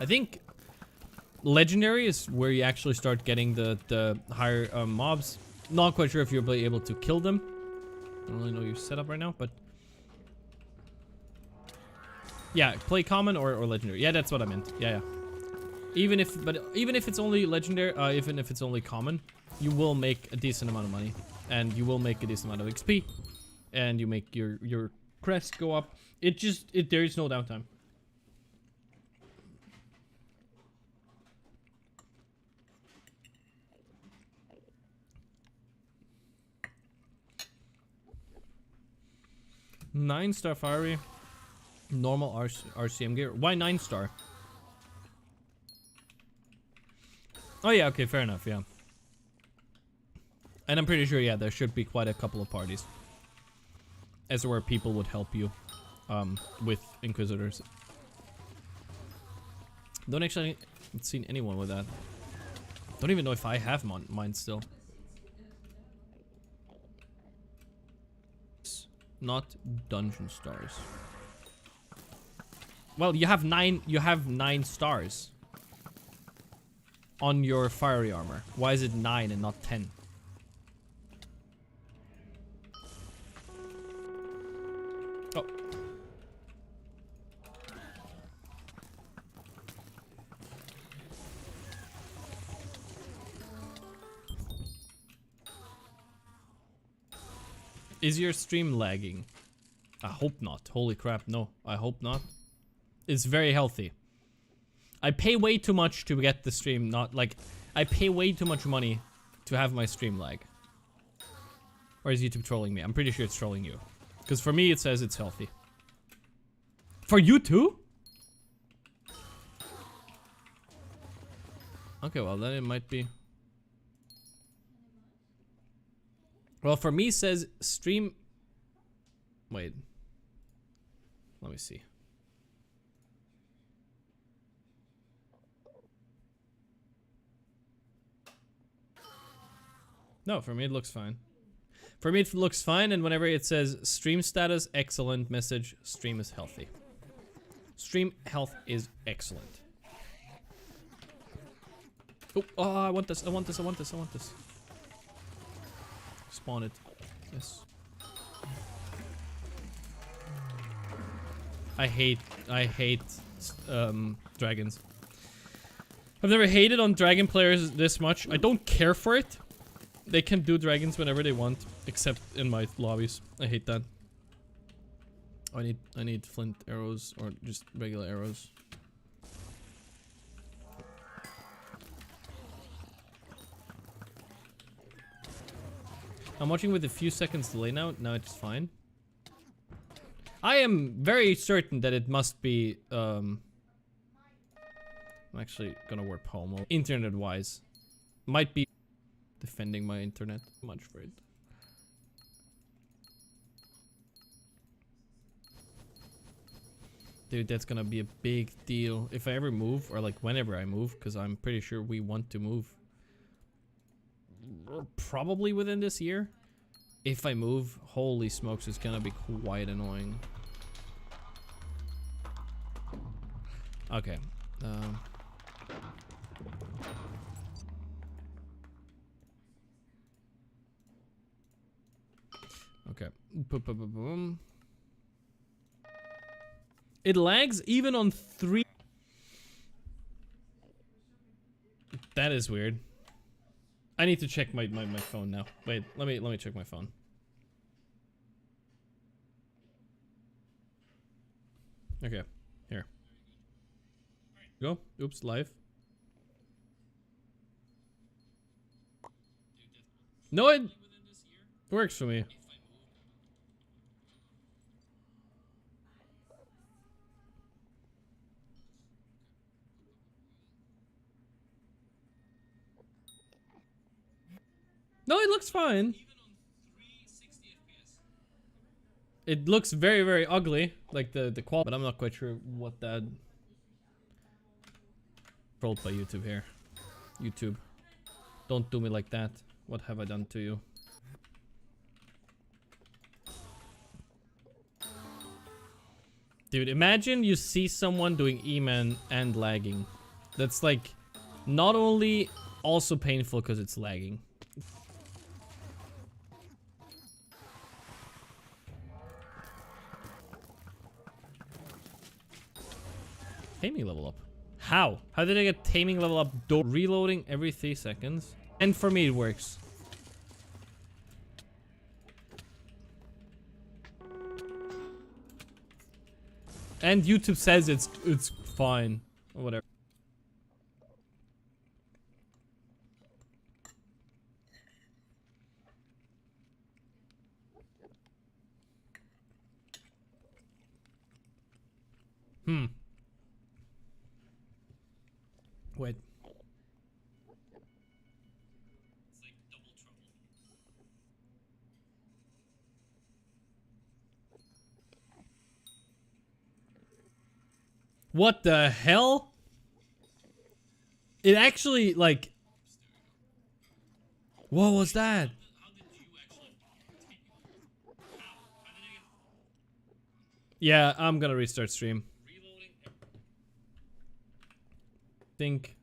I think Legendary is where you actually start getting the higher mobs. Not quite sure if you'll be able to kill them. I don't really know your setup right now, but yeah, play common or legendary. Yeah, that's what I meant. Yeah. Even if it's only legendary, even if it's only common, you will make a decent amount of money, and you will make a decent amount of XP, and you make your crest go up. There is no downtime. Nine-star fiery, normal RCM gear. Why 9-star? Oh yeah, okay, fair enough, yeah. And I'm pretty sure, yeah, there should be quite a couple of parties. As where people would help you with Inquisitors. Don't actually seen anyone with that. Don't even know if I have mine still. not dungeon stars. Well, you have 9 stars on your fiery armor. Why is it 9 and not 10? Oh. Is your stream lagging? I hope not. Holy crap, no. I hope not. It's very healthy. I pay way too much to get the stream not like... I pay way too much money to have my stream lag. Or is YouTube trolling me? I'm pretty sure it's trolling you. Because for me it says it's healthy. For you too? Okay, well then it might be... Well, for me it says stream... Wait. Let me see. No, for me it looks fine. For me it looks fine, and whenever it says stream status, excellent message, stream is healthy. Stream health is excellent. Oh, I want this, I want this, I want this, I want this. Spawn it. Yes. I hate dragons. I've never hated on dragon players this much. I don't care for it. They can do dragons whenever they want, except in my lobbies. I hate that. I need flint arrows or just regular arrows. I'm watching with a few seconds delay now. Now it's fine. I am very certain that it must be, I'm actually gonna warp home. Internet-wise. Might be defending my internet. Much for it. Dude, that's gonna be a big deal. If I ever move, or like whenever I move, because I'm pretty sure we want to move. Probably within this year. If I move, holy smokes, it's gonna be quite annoying. Okay. Okay. Boom. It lags even on 3. That is weird. I need to check my phone now. Wait, let me check my phone. Okay, here. Go. Oops, live. No, it works for me. No, it looks fine. It looks very, very ugly, like the quality, but I'm not quite sure what that... Trolled by YouTube here. YouTube. Don't do me like that. What have I done to you? Dude, imagine you see someone doing E-man and lagging. That's like, not only also painful because it's lagging. Taming level up. How? How did I get taming level up? Reloading every 3 seconds. And for me it works. And YouTube says it's fine. Or whatever. Wait. It's like double trouble. What the hell? It actually, like... What was that? Yeah, I'm gonna restart stream. Think